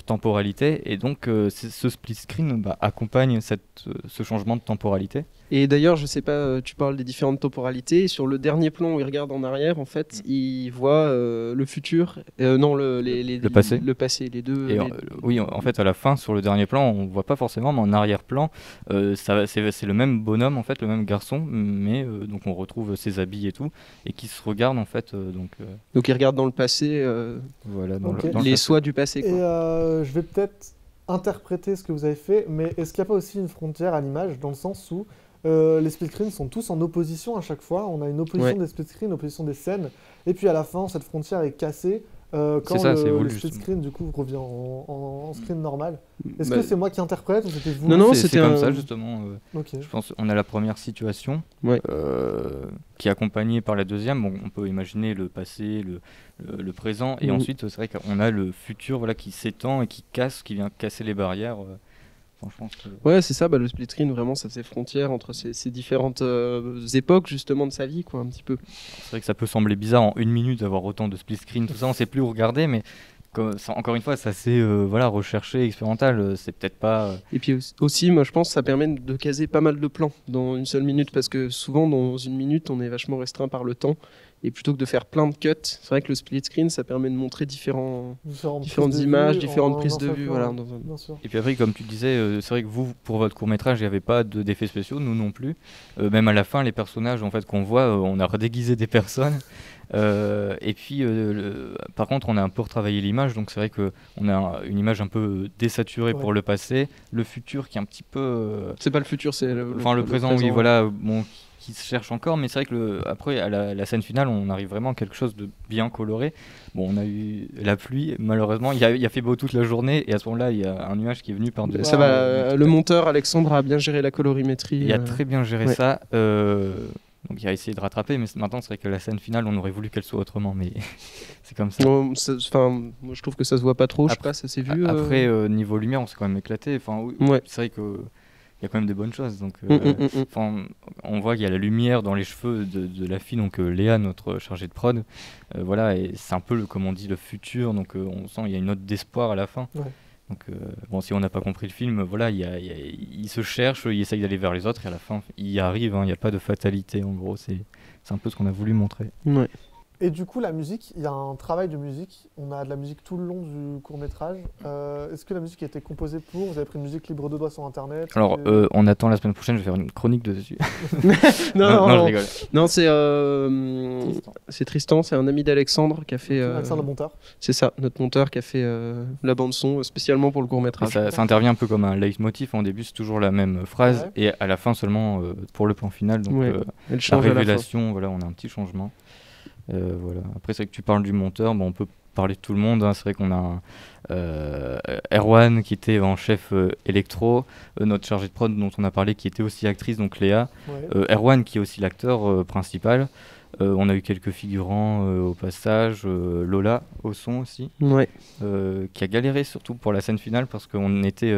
temporalités, et donc ce split screen accompagne ce changement de temporalité. Et d'ailleurs, je sais pas, tu parles des différentes temporalités. Sur le dernier plan où il regarde en arrière, en fait, il voit le futur, le passé. Le passé, les deux. Et oui, en fait, à la fin, sur le dernier plan, on voit pas forcément, mais en arrière-plan, c'est le même bonhomme, en fait, le même garçon, mais donc on retrouve ses habits et tout, et qui se regarde en fait. Donc il regarde dans le passé. Voilà, dans les soies du passé. Quoi. Et je vais peut-être interpréter ce que vous avez fait, mais est-ce qu'il n'y a pas aussi une frontière à l'image, dans le sens où les split screens sont tous en opposition à chaque fois? On a une opposition des split screens, une opposition des scènes, et puis à la fin, cette frontière est cassée quand ça, c'est le voulu, split justement. screen du coup revient en screen normal. Est-ce Bah, que c'est moi qui interprète ou c'était vous? Non, c'est comme ça justement. Ok. Je pense on a la première situation Ouais. qui est accompagnée par la deuxième. Bon, on peut imaginer le passé, le présent, et ensuite c'est vrai qu'on a le futur, voilà, qui s'étend et qui vient casser les barrières. Franchement, Ouais, c'est ça, le split screen, vraiment, ça faisait frontière entre ces différentes époques, justement, de sa vie, quoi, un petit peu. C'est vrai que ça peut sembler bizarre en 1 minute d'avoir autant de split screen, tout ça, on sait plus où regarder, mais encore une fois, c'est assez recherché, expérimental, c'est peut-être pas... Et puis aussi, moi, je pense que ça permet de caser pas mal de plans dans une seule minute, parce que souvent, dans une minute, on est vachement restreint par le temps. Et plutôt que de faire plein de cuts, c'est vrai que le split screen, ça permet de montrer différentes images, différentes prises de vue. Voilà, Et puis après, comme tu disais, c'est vrai que vous, pour votre court-métrage, il n'y avait pas d'effets spéciaux, nous non plus. Même à la fin, les personnages en fait, qu'on voit, on a redéguisé des personnes. Et puis, par contre, on a un peu retravaillé l'image, donc c'est vrai qu'on a une image un peu désaturée pour le passé, le futur qui est un petit peu... C'est pas le futur, c'est le présent, oui, voilà, bon, qui se cherche encore, mais c'est vrai que après, à la scène finale, on arrive vraiment à quelque chose de bien coloré. Bon, on a eu la pluie, malheureusement, il a fait beau toute la journée, et à ce moment-là, il y a un nuage qui est venu par-dessus. Ça va, le monteur, Alexandre, a bien géré la colorimétrie. Il a très bien géré ça. Donc il a essayé de rattraper, mais maintenant c'est vrai que la scène finale, on aurait voulu qu'elle soit autrement, mais c'est comme ça. Bon, moi je trouve que ça se voit pas trop, je sais pas, ça s'est vu. Après, niveau lumière, on s'est quand même éclaté. Enfin, ouais. C'est vrai que il y a quand même des bonnes choses. Donc, on voit qu'il y a la lumière dans les cheveux de la fille, donc Léa, notre chargée de prod. Voilà, et c'est un peu, comme on dit, le futur. Donc on sent qu'il y a une note d'espoir à la fin. Ouais. Donc, bon, si on n'a pas compris le film, voilà, il se cherche, il essaye d'aller vers les autres, et à la fin, il y arrive. Il n'y a pas de fatalité, en gros. C'est un peu ce qu'on a voulu montrer. Ouais. Et du coup, la musique, il y a un travail de musique. On a de la musique tout le long du court-métrage. Est-ce que la musique a été composée pour? Vous avez pris une musique libre de droit sur Internet? Alors, on attend la semaine prochaine, je vais faire une chronique dessus. non, je rigole. Non, c'est Tristan, c'est un ami d'Alexandre qui a fait... Alexandre, le monteur. C'est ça, notre monteur qui a fait la bande-son spécialement pour le court-métrage. Ça intervient un peu comme un leitmotiv. En début, c'est toujours la même phrase, et à la fin seulement pour le plan final. Donc, la révélation, voilà, on a un petit changement. Voilà. Après, c'est vrai que tu parles du monteur, bon, on peut parler de tout le monde, hein. C'est vrai qu'on a Erwan qui était en chef électro, notre chargée de prod dont on a parlé qui était aussi actrice, donc Léa, Erwan qui est aussi l'acteur principal. On a eu quelques figurants au passage, Lola au son aussi, qui a galéré surtout pour la scène finale parce qu'on était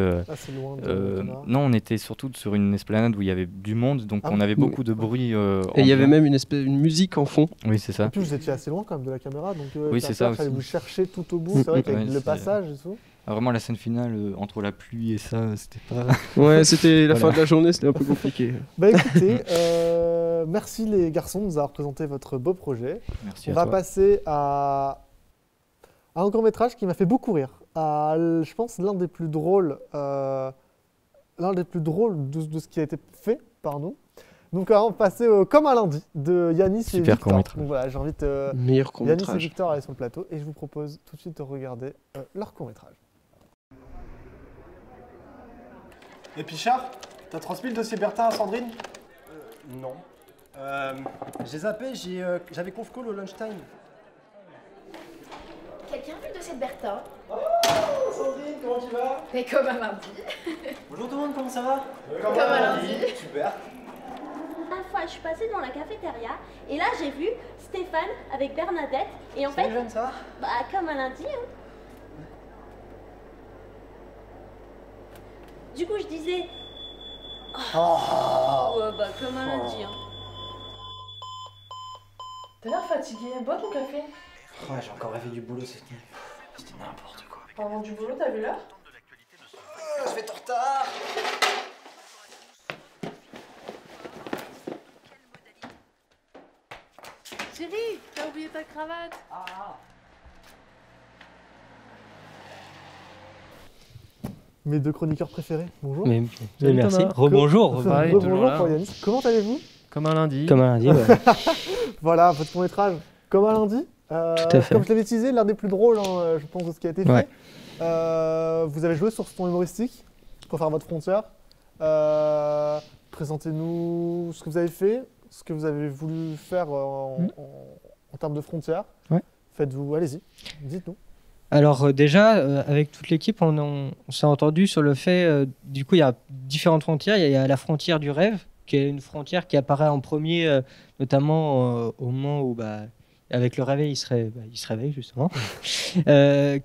on était surtout sur une esplanade où il y avait du monde, donc on avait beaucoup de bruit. Et il y avait même une musique en fond. Oui, c'est ça. Et puis vous étiez assez loin quand même de la caméra, donc oui, c'est ça. Il fallait vous chercher tout au bout. C'est vrai qu'avec le passage et tout. Ah, vraiment la scène finale entre la pluie et ça, c'était pas. Ouais, c'était la fin de la journée, c'était un peu compliqué. Bah écoutez, merci les garçons de nous avoir présenté votre beau projet. Merci. On va passer à un court-métrage qui m'a fait beaucoup rire. Je pense l'un des plus drôles, de ce qui a été fait par nous. Donc on va passer Comme un lundi de Yanis et Victor. Court-métrage. Donc voilà, j'invite Yanis et Victor à aller sur le plateau et je vous propose tout de suite de regarder leur court-métrage. Et Pichard, t'as transmis le dossier Bertin à Sandrine? Non. J'ai zappé, j'avais conf call au lunchtime. Quelqu'un a vu le dossier de Bertin? Oh, Sandrine, comment tu vas? Mais comme un lundi. Bonjour tout le monde, comment ça va? Comme un lundi. Super. Une fois, je suis passée dans la cafétéria et là j'ai vu Stéphane avec Bernadette et en fait, jeune, ça va? Bah comme un lundi. Hein. Du coup je disais. Bah comme un lundi. Hein. T'as l'air fatigué, bois ton café. Ouais, j'ai encore rêvé du boulot cette nuit. C'était n'importe quoi. Parlant du boulot, t'as vu l'heure? Je vais être en retard. Chérie, t'as oublié ta cravate. Mes deux chroniqueurs préférés, bonjour. Mais merci. Rebonjour. Rebonjour pour Yanis. Comment allez-vous? Comme un lundi. Comme un lundi, ouais. Voilà, votre court-métrage Comme un lundi. Tout à fait. Comme je l'avais teasé, l'un des plus drôles, hein, je pense, de ce qui a été fait. Ouais. Vous avez joué sur ce ton humoristique pour faire votre frontière. Présentez-nous ce que vous avez fait, ce que vous avez voulu faire en termes de frontières. Ouais. faites-vous? Allez-y, dites-nous. Alors déjà, avec toute l'équipe, on s'est entendu sur le fait, du coup, il y a différentes frontières. Il y a la frontière du rêve, qui est une frontière qui apparaît en premier, notamment au moment où, avec le réveil, il se réveille justement,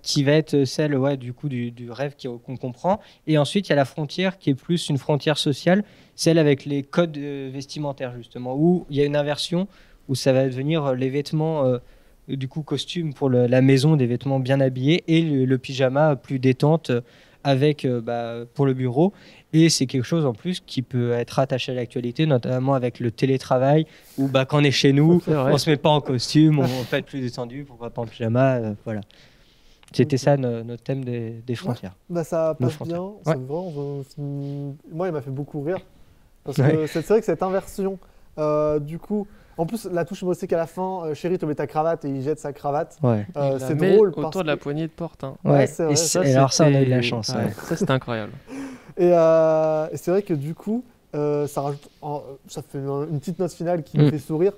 qui va être celle du coup, du rêve qu'on comprend. Et ensuite, il y a la frontière qui est plus une frontière sociale, celle avec les codes vestimentaires justement, où il y a une inversion, où ça va devenir les vêtements... du coup costume pour la maison, des vêtements bien habillés, et le pyjama plus détente avec pour le bureau. Et c'est quelque chose en plus qui peut être attaché à l'actualité, notamment avec le télétravail, où quand on est chez nous, on se met pas en costume, on peut être plus détendu, pourquoi pas en pyjama, voilà. C'était ça notre thème des frontières. Ça passe bien, c'est vraiment, moi il m'a fait beaucoup rire, parce que c'est vrai que cette inversion, du coup, en plus, la touche humoristique à la fin, Chéri, te mets ta cravate et il jette sa cravate. C'est drôle. Autour de la poignée de porte. Hein. C'est vrai. Alors ça, on a eu de la chance. Ça, c'était incroyable. Et c'est vrai que du coup, ça rajoute, ça fait une petite note finale qui me fait sourire,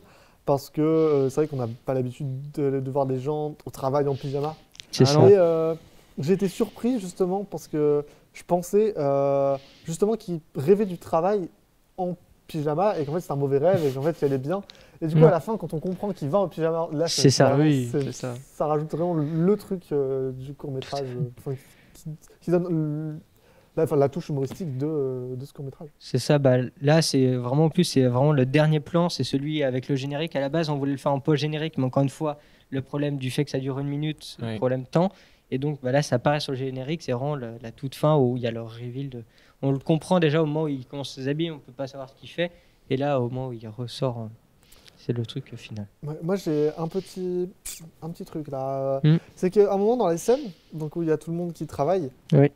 parce que c'est vrai qu'on n'a pas l'habitude de voir des gens au travail en pyjama. C'est ça. Et j'ai été surpris justement parce que je pensais justement qu'ils rêvaient du travail en pyjama et qu'en fait c'est un mauvais rêve et qu'en fait il allait bien. Et du coup à la fin quand on comprend qu'il va en pyjama, là c'est ça. Ça rajoute vraiment le truc du court-métrage qui donne la touche humoristique de ce court-métrage. C'est ça, là c'est vraiment le dernier plan, c'est celui avec le générique. À la base on voulait le faire en post-générique, mais encore une fois le problème du fait que ça dure 1 minute, le problème temps. Et donc là ça apparaît sur le générique, c'est vraiment la toute fin où il y a le reveal on le comprend déjà au moment où il commence ses habits, on peut pas savoir ce qu'il fait. Et là au moment où il ressort, c'est le truc final. Moi j'ai un petit truc là. C'est qu'à un moment dans les scènes, donc où il y a tout le monde qui travaille, il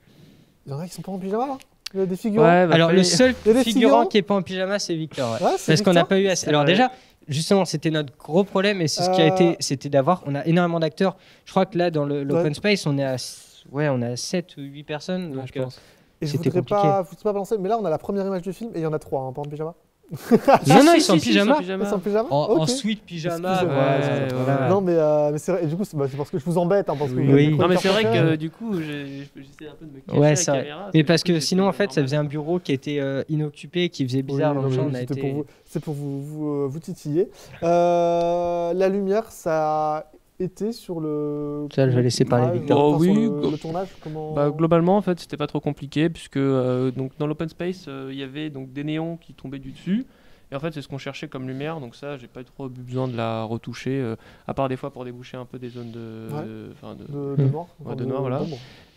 y en a qui sont pas en pyjama là. Il y a des figurants. Alors le seul figurant qui est pas en pyjama, c'est Victor. Parce qu'on n'a pas eu assez. Alors déjà, justement, c'était notre gros problème et c'est ce qui a été, c'était on a énormément d'acteurs. Je crois que là dans l'open space, on est à 7 ou 8 personnes. Donc, je pense. Et je voudrais pas balancer, mais là on a la première image du film et il y en a 3, pas en pyjama. Non, ils sont en pyjama. Ils sont en pyjama. En suite pyjama. Non, mais c'est vrai. Et du coup, c'est parce que je vous embête. Parce que non, mais c'est vrai que du coup, j'essaie un peu de me cacher à la caméra. Mais parce que sinon, en fait, ça faisait un bureau qui était inoccupé, qui faisait bizarre dans le champ. C'est pour vous titiller. La lumière, ça était sur le. Ça, je vais laisser parler Victor. Le tournage, comment... Globalement, en fait, c'était pas trop compliqué puisque donc dans l'open space, il y avait donc des néons qui tombaient du dessus. Et en fait, c'est ce qu'on cherchait comme lumière. Donc ça, j'ai pas trop eu besoin de la retoucher, à part des fois pour déboucher un peu des zones de noir. De noir, voilà.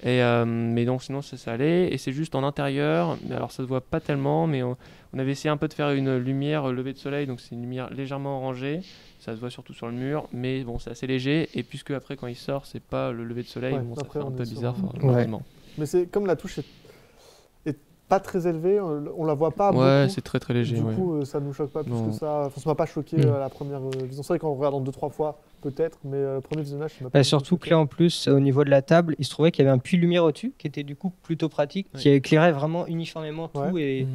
Et mais donc sinon, ça allait. Et c'est juste en intérieur. Alors ça se voit pas tellement, mais on avait essayé un peu de faire une lumière lever de soleil. Donc c'est une lumière légèrement orangée. Ça se voit surtout sur le mur, mais bon, c'est assez léger. Et puisque après, quand il sort, c'est pas le lever de soleil, ça fait un peu bizarre. Mais c'est comme la touche est pas très élevée, on la voit pas beaucoup. Ouais, c'est très très léger. Du coup, ça nous choque pas plus que ça. Enfin, ça m'a pas choqué à la première vision. C'est vrai qu'en regardant 2-3 fois, peut-être, mais le premier visionnage, ça m'a pas. Surtout que là, en plus, au niveau de la table, il se trouvait qu'il y avait un puits de lumière au-dessus, qui était du coup plutôt pratique, qui éclairait vraiment uniformément tout et.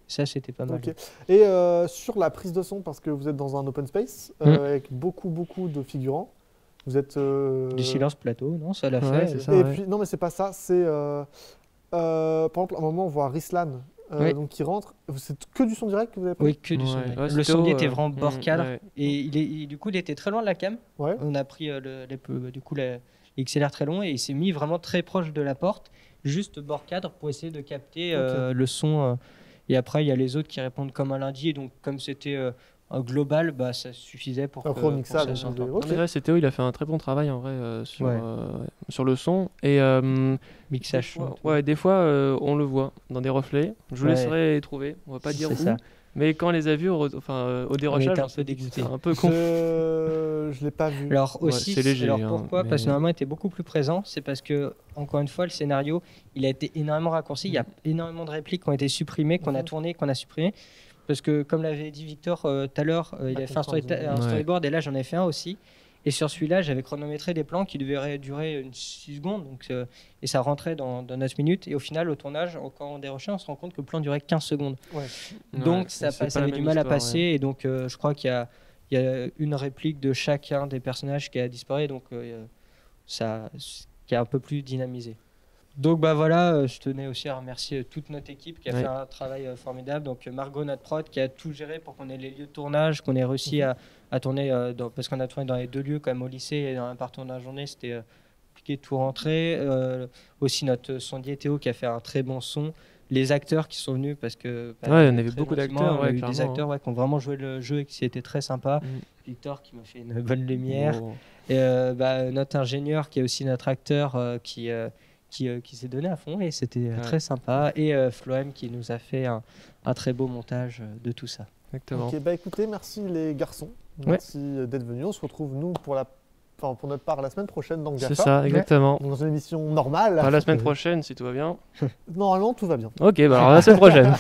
Ça, c'était pas mal. Okay. Et sur la prise de son, parce que vous êtes dans un open space avec beaucoup de figurants, vous êtes... Du silence plateau, non? Ça l'a fait. C'est ça, puis, non, mais c'est pas ça. C'est par exemple, à un moment, on voit Rislan donc, qui rentre. C'est que du son direct que vous avez pris? Oui, que du son direct. Le son était vraiment bord cadre. Et du coup, il était très loin de la cam. On a pris du coup, les XLR très long et il s'est mis vraiment très proche de la porte, juste bord cadre, pour essayer de capter le son... Et après, il y a les autres qui répondent comme un lundi. Et donc, comme c'était un global, ça suffisait pour que ça s'entende. C'est Théo, il a fait un très bon travail en vrai sur le son. Et mixage. Des fois, on le voit dans des reflets. Je vous laisserai trouver. On va pas dire où. Ça. Mais quand on les a vus au dérochage, on était un peu dégoûté. Un peu con. Je l'ai pas vu. Alors aussi, c'est léger. Alors pourquoi Parce que normalement, il était beaucoup plus présent. C'est parce que, encore une fois, le scénario, il a été énormément raccourci. Il y a énormément de répliques qui ont été supprimées, qu'on a tournées, qu'on a supprimées. Parce que, comme l'avait dit Victor tout à l'heure, il avait fait un storyboard et là, j'en ai fait un aussi. Et sur celui-là, j'avais chronométré des plans qui devaient durer 6 secondes. Donc, et ça rentrait dans 9 minutes. Et au final, au tournage, quand on dérochait, on se rend compte que le plan durait 15 secondes. Donc, ça avait du mal à passer. Et donc, je crois qu'il y il y a une réplique de chacun des personnages qui a disparu, donc ça qui est un peu plus dynamisé. Donc bah voilà, je tenais aussi à remercier toute notre équipe qui a fait un travail formidable. Donc Margot, notre prod, qui a tout géré pour qu'on ait les lieux de tournage, qu'on ait réussi à tourner, parce qu'on a tourné dans les 2 lieux, quand même au lycée et dans un partout dans la journée, c'était compliqué de tout rentrer. Aussi notre sondier Théo qui a fait un très bon son. Les acteurs qui sont venus, parce que on avait beaucoup d'acteurs, on a eu des acteurs qui ont vraiment joué le jeu et qui étaient très sympas. Victor qui m'a fait une bonne lumière. Et notre ingénieur qui est aussi notre acteur qui s'est donné à fond et c'était très sympa. Et Floem qui nous a fait un très beau montage de tout ça. Exactement. Ok, bah écoutez, merci les garçons. Merci d'être venus. On se retrouve nous pour notre part la semaine prochaine dans Gafa. C'est ça, exactement. Dans une émission normale. La semaine prochaine, si tout va bien. Normalement, tout va bien. Ok, bah alors la semaine prochaine.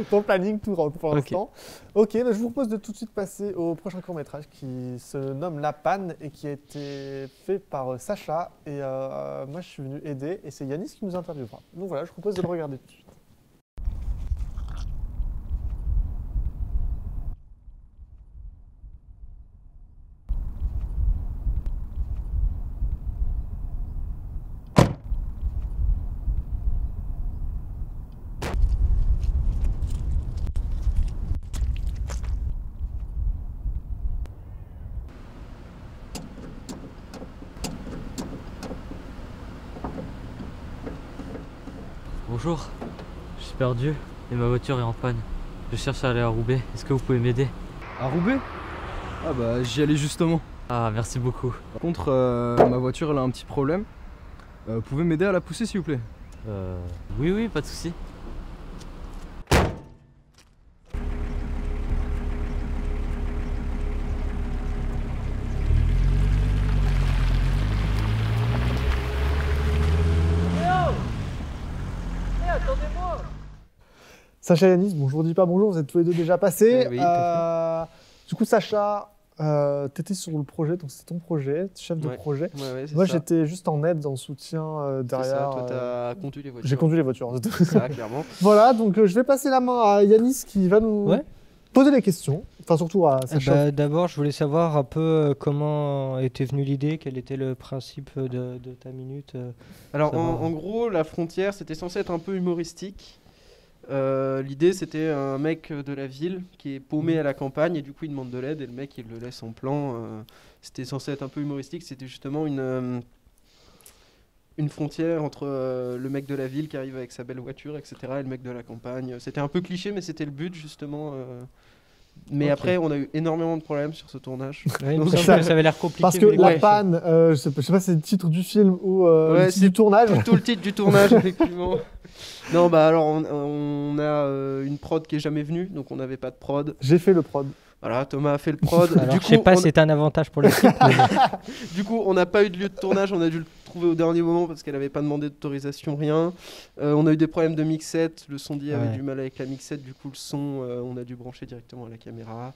Ton planning, tout rentre pour l'instant. Ok, bah je vous propose de tout de suite passer au prochain court-métrage qui se nomme La Panne et qui a été fait par Sacha. Et moi, je suis venu aider et c'est Yanis qui nous interviewera. Donc voilà, je vous propose de le regarder tout de suite. Bonjour, je suis perdu et ma voiture est en panne. Je cherche à aller à Roubaix, est-ce que vous pouvez m'aider? À Roubaix? Ah bah j'y allais justement. Ah merci beaucoup. Par contre ma voiture elle a un petit problème. Vous pouvez m'aider à la pousser s'il vous plaît? Oui, pas de souci. Sacha et Yanis, bon, je vous dis pas bonjour, vous êtes tous les deux déjà passés. Oui, du coup, Sacha, tu étais sur le projet, donc c'est ton projet, chef de projet. Moi, j'étais juste en aide, en soutien derrière. Ça, toi, t'as conduit les voitures. J'ai conduit les voitures. C'est ça, clairement. Voilà, donc je vais passer la main à Yanis qui va nous poser les questions. Enfin, surtout à Sacha. D'abord, je voulais savoir un peu comment était venue l'idée, quel était le principe de ta minute. Alors, en gros, La Frontière, c'était censé être un peu humoristique. L'idée c'était un mec de la ville qui est paumé à la campagne et du coup il demande de l'aide et le mec il le laisse en plan. C'était censé être un peu humoristique, c'était justement une frontière entre le mec de la ville qui arrive avec sa belle voiture etc et le mec de la campagne. C'était un peu cliché mais c'était le but justement. Mais après on a eu énormément de problèmes sur ce tournage. Donc, ça avait l'air compliqué. Parce que La Panne, je sais pas si c'est le titre du film ou le titre du tournage. Plutôt le titre du tournage effectivement. Non bah alors on a une prod qui est jamais venue donc on n'avait pas de prod. J'ai fait le prod. Voilà, Thomas a fait le prod. Alors, je sais pas si c'est un avantage pour l'équipe. Du coup, on n'a pas eu de lieu de tournage, on a dû le trouver au dernier moment parce qu'elle n'avait pas demandé d'autorisation, rien. On a eu des problèmes de mixette, le sondier avait du mal avec la mixette, du coup le son, on a dû brancher directement à la caméra.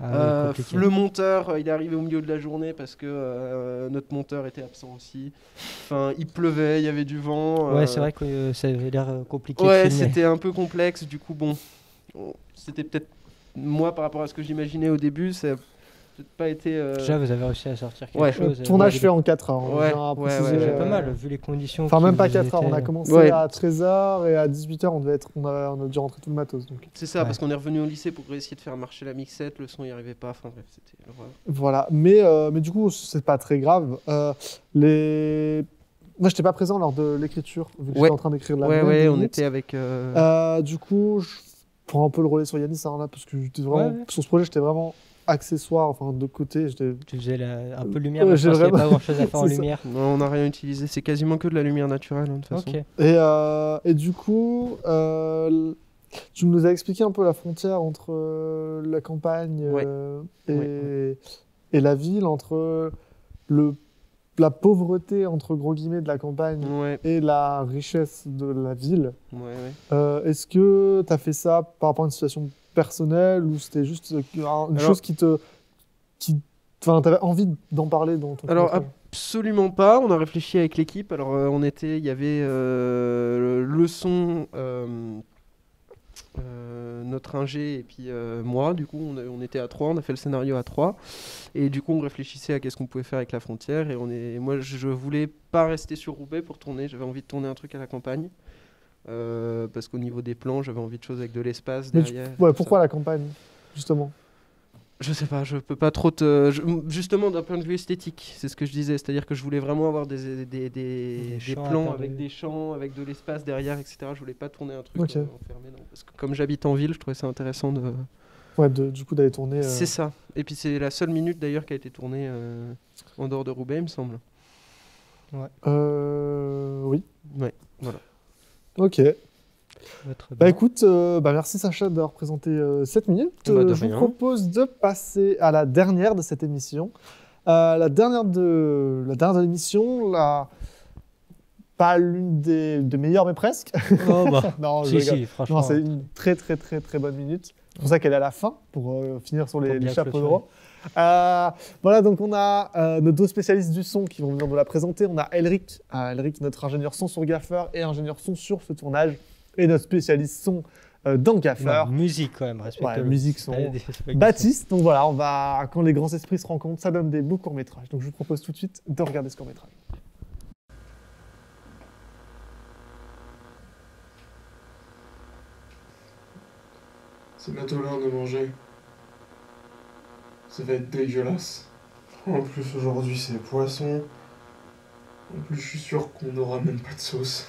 Le monteur, il est arrivé au milieu de la journée parce que notre monteur était absent aussi. Enfin, il pleuvait, il y avait du vent. Ouais, c'est vrai que ça avait l'air compliqué. Ouais, c'était un peu complexe, du coup, bon, c'était peut-être moi par rapport à ce que j'imaginais au début, ça n'a peut-être pas été. Déjà, vous avez réussi à sortir quelque chose. Le tournage fait en 4 heures. Ouais, pas mal, vu les conditions. Enfin, même pas 4 heures, on a commencé à 13h et à 18h, on a dû rentrer tout le matos. C'est ça, parce qu'on est revenu au lycée pour essayer de faire marcher la mixette, le son n'y arrivait pas, enfin bref, c'était l'horreur. Voilà, mais du coup, c'est pas très grave. Moi, j'étais pas présent lors de l'écriture, vu que j'étais en train d'écrire la nouvelle. Ouais, on était avec. Du coup, je prends un peu le relais sur Yanis, là, parce que j'étais vraiment, sur ce projet, j'étais vraiment accessoire, enfin de côté. Tu faisais un peu lumière, mais je pense qu'il n'y a pas grand chose à faire en lumière. Non, on n'a rien utilisé, c'est quasiment que de la lumière naturelle, de toute façon. Et du coup, tu nous as expliqué un peu la frontière entre la campagne et la ville, entre la pauvreté, entre gros guillemets, de la campagne et la richesse de la ville. Est-ce que tu as fait ça par rapport à une situation personnelle ou c'était juste une chose qui t'avais envie d'en parler dans ton Alors, absolument pas. On a réfléchi avec l'équipe. Alors, il y avait le son notre ingé et puis moi. Du coup, on était à 3, on a fait le scénario à 3. Et du coup, on réfléchissait à qu'est-ce qu'on pouvait faire avec la frontière. Et moi, je voulais pas rester sur Roubaix pour tourner. J'avais envie de tourner un truc à la campagne. Parce qu'au niveau des plans, j'avais envie de choses avec de l'espace derrière. Pourquoi la campagne, justement? Je sais pas, je peux pas trop justement, d'un point de vue esthétique, c'est ce que je disais. C'est-à-dire que je voulais vraiment avoir des plans avec des champs, avec de l'espace derrière, etc. Je voulais pas tourner un truc enfermé. Non. Parce que comme j'habite en ville, je trouvais ça intéressant de... Ouais, du coup d'aller tourner... C'est ça. Et puis c'est la seule minute d'ailleurs qui a été tournée en dehors de Roubaix, il me semble. Ouais. Oui. Ouais, voilà. Ok. Écoute, merci Sacha d'avoir présenté cette minute. Je vous propose de passer à la dernière de cette émission. La dernière de l'émission, pas l'une des meilleures, mais presque. Oh bah. Non, franchement. Non, c'est une très très très très bonne minute. C'est pour ça qu'elle est à la fin, pour finir sur les chapeaux de roue. Voilà, donc on a nos deux spécialistes du son qui vont venir nous la présenter. On a Elric, notre ingénieur son sur Gaffer et ingénieur son sur ce tournage, et notre spécialiste son dans Gaffer. Musique quand même, respectez-le. Musique, son. Baptiste, donc voilà, quand les grands esprits se rencontrent, ça donne des beaux courts-métrages. Donc je vous propose tout de suite de regarder ce court-métrage. C'est bientôt l'heure de manger. Ça va être dégueulasse. En plus, aujourd'hui, c'est poisson. En plus, je suis sûr qu'on n'aura même pas de sauce.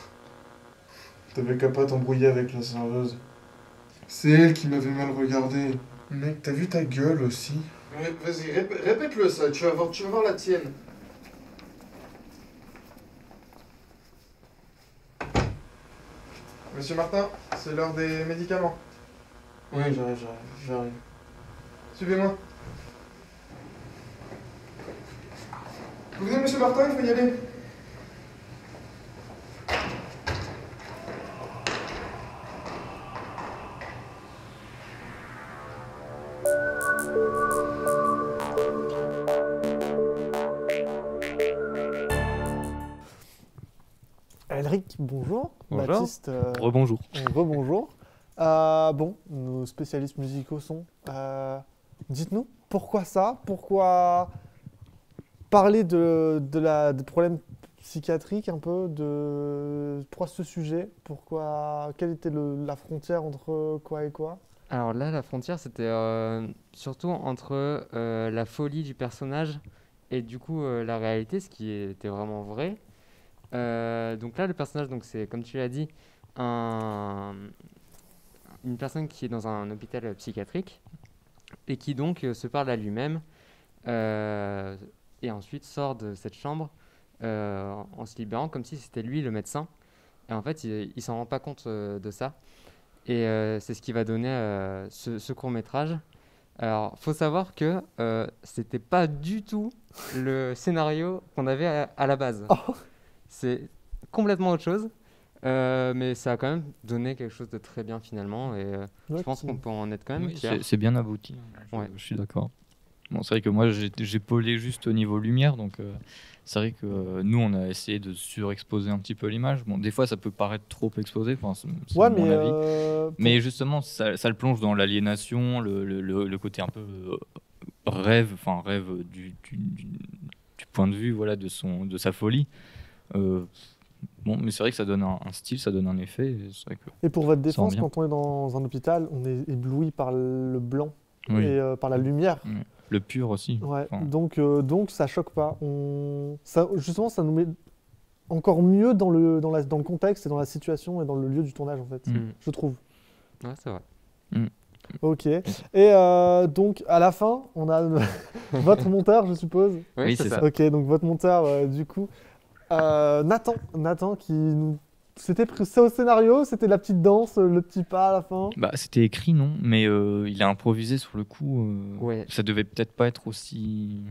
T'avais qu'à pas t'embrouiller avec la serveuse. C'est elle qui m'avait mal regardé. Mec, t'as vu ta gueule aussi? Ouais, vas-y, répète-le ça, tu vas voir la tienne. Monsieur Martin, c'est l'heure des médicaments. Oui, j'arrive. Suivez-moi. Vous venez, monsieur Martin, il faut y aller. Elric, bonjour. Bonjour. Baptiste, Rebonjour. Rebonjour. Nos spécialistes musicaux sont... dites-nous, pourquoi ça? Pourquoi parler des problèmes psychiatriques un peu, pourquoi ce sujet? Quelle était la frontière entre quoi et quoi? Alors là, la frontière, c'était surtout entre la folie du personnage et du coup la réalité, ce qui était vraiment vrai. Donc là, le personnage, c'est comme tu l'as dit, une personne qui est dans un hôpital psychiatrique et qui donc se parle à lui-même et ensuite sort de cette chambre en se libérant comme si c'était lui le médecin. Et en fait, il s'en rend pas compte de ça. Et c'est ce qui va donner ce court-métrage. Alors, faut savoir que c'était pas du tout le scénario qu'on avait à la base. Oh. C'est complètement autre chose. Mais ça a quand même donné quelque chose de très bien finalement. Et je pense qu'on peut en être quand même fier. C'est bien abouti. Ouais. Je suis d'accord. Bon, c'est vrai que moi, j'ai polé juste au niveau lumière. Donc, c'est vrai que nous, on a essayé de surexposer un petit peu l'image. Bon, des fois, ça peut paraître trop exposé. Enfin, c'est mon avis. Mais justement, ça le plonge dans l'aliénation, le côté un peu rêve du point de vue de sa folie. Bon, mais c'est vrai que ça donne un style, ça donne un effet. C'est vrai que et pour votre défense, quand on est dans un hôpital, on est ébloui par le blanc et par la lumière. Oui. Le pur aussi. Ouais. Donc ça choque pas. Justement, ça nous met encore mieux dans le contexte et dans la situation et dans le lieu du tournage en fait, je trouve. Ouais, c'est vrai. Ok. Et donc à la fin, on a votre monteur, je suppose. Oui, c'est ça. Ok, donc votre monteur, du coup, Nathan qui nous... C'était au scénario, c'était la petite danse, le petit pas à la fin. Bah, c'était écrit, non, mais il a improvisé sur le coup. Ouais. Ça devait peut-être pas être aussi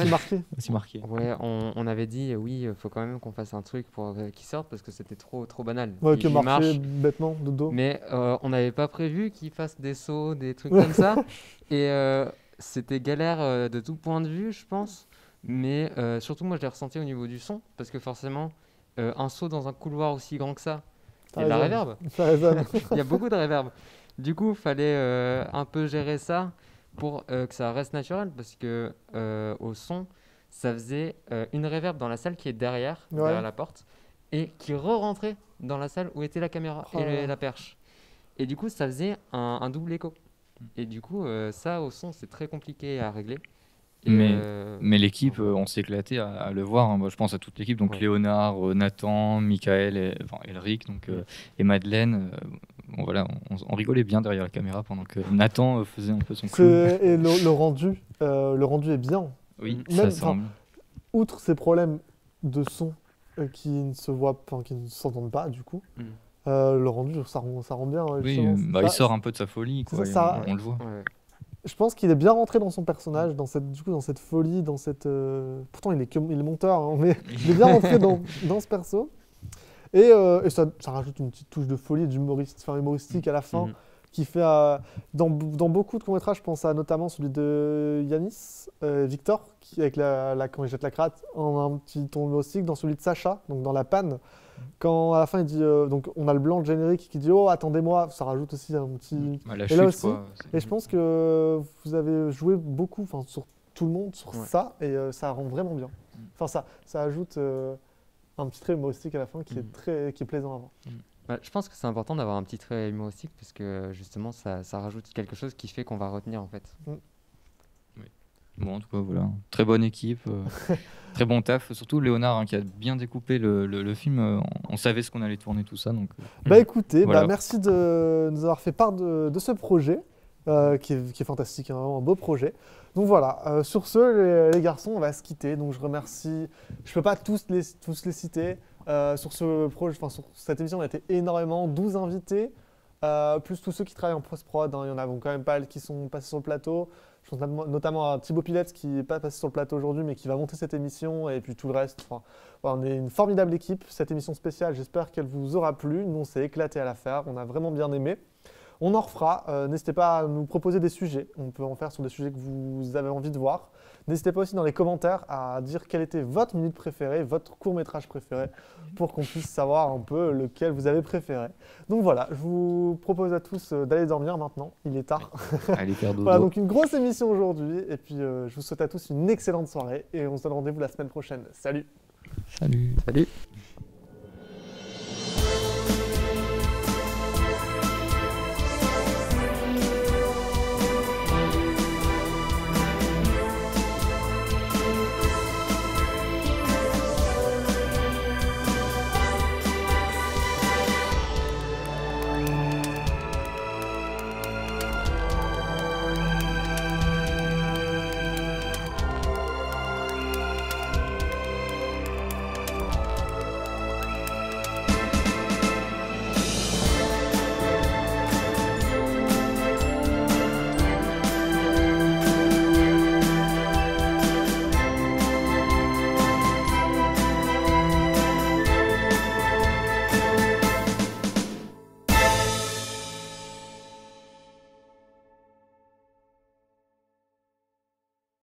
marqué. Ouais, on avait dit oui, faut quand même qu'on fasse un truc pour qu'il sorte parce que c'était trop banal. Ouais, que marcher bêtement de dos. Mais on n'avait pas prévu qu'il fasse des sauts, des trucs comme ça. Et c'était galère de tout point de vue, je pense. Mais surtout, moi, je l'ai ressenti au niveau du son parce que forcément. Un saut dans un couloir aussi grand que ça, il y a de la réverb. Il y a beaucoup de réverb. Du coup, il fallait un peu gérer ça pour que ça reste naturel, parce que au son, ça faisait une reverb dans la salle qui est derrière la porte, et qui re-rentrait dans la salle où était la caméra et la perche. Et du coup, ça faisait un double écho. Et du coup, ça, au son, c'est très compliqué à régler. Et mais l'équipe, on s'est éclaté à le voir. Hein. Moi, je pense à toute l'équipe, donc Léonard, Nathan, Michael, Elric donc, et Madeleine. Bon, voilà, on rigolait bien derrière la caméra pendant que Nathan faisait un peu son clou. Et le rendu est bien. Oui, même, ça semble. Outre ces problèmes de son qui ne se voient, qui ne s'entendent pas du coup. Le rendu, ça rend bien. Oui, il sort un peu de sa folie, quoi, on le voit. Ouais. Je pense qu'il est bien rentré dans son personnage, dans cette folie, dans cette. Pourtant, il est monteur, hein, mais il est bien rentré dans ce perso. Et ça rajoute une petite touche de folie, humoristique à la fin, qui fait dans beaucoup de courts-métrages, je pense à notamment celui de Yanis, Victor, qui avec quand il jette la cratte, en un petit ton humoristique, dans celui de Sacha, donc dans La Panne. Quand à la fin il dit donc on a le blanc de générique qui dit oh attendez-moi, ça rajoute aussi un petit la et chute, là aussi quoi, et je pense que vous avez joué beaucoup sur tout le monde sur ça et ça rend vraiment bien. Enfin ça ajoute un petit trait humoristique à la fin qui est plaisant à voir. Bah, je pense que c'est important d'avoir un petit trait humoristique parce que justement ça rajoute quelque chose qui fait qu'on va retenir en fait. Bon, en tout cas, voilà. Très bonne équipe, très bon taf. Surtout Léonard qui a bien découpé le film. On savait ce qu'on allait tourner, tout ça. Donc, bah écoutez, voilà. Merci de nous avoir fait part de ce projet qui est fantastique, hein, vraiment un beau projet. Donc voilà, sur ce, les garçons, on va se quitter. Donc je remercie, je ne peux pas tous les citer. Sur ce projet, sur cette émission, on a été énormément, 12 invités, plus tous ceux qui travaillent en post-prod. Hein, il y en a quand même pas mal qui sont passés sur le plateau. Je pense notamment à Thibaut Pilette qui n'est pas passé sur le plateau aujourd'hui mais qui va monter cette émission et puis tout le reste. Enfin, on est une formidable équipe. Cette émission spéciale, j'espère qu'elle vous aura plu. Nous, on s'est éclaté à la faire. On a vraiment bien aimé. On en refera. N'hésitez pas à nous proposer des sujets. On peut en faire sur des sujets que vous avez envie de voir. N'hésitez pas aussi dans les commentaires à dire quelle était votre minute préférée, votre court-métrage préféré, pour qu'on puisse savoir un peu lequel vous avez préféré. Donc voilà, je vous propose à tous d'aller dormir maintenant, il est tard. Allez faire dodo. Voilà, donc une grosse émission aujourd'hui, et puis je vous souhaite à tous une excellente soirée, et on se donne rendez-vous la semaine prochaine. Salut. Salut. Salut.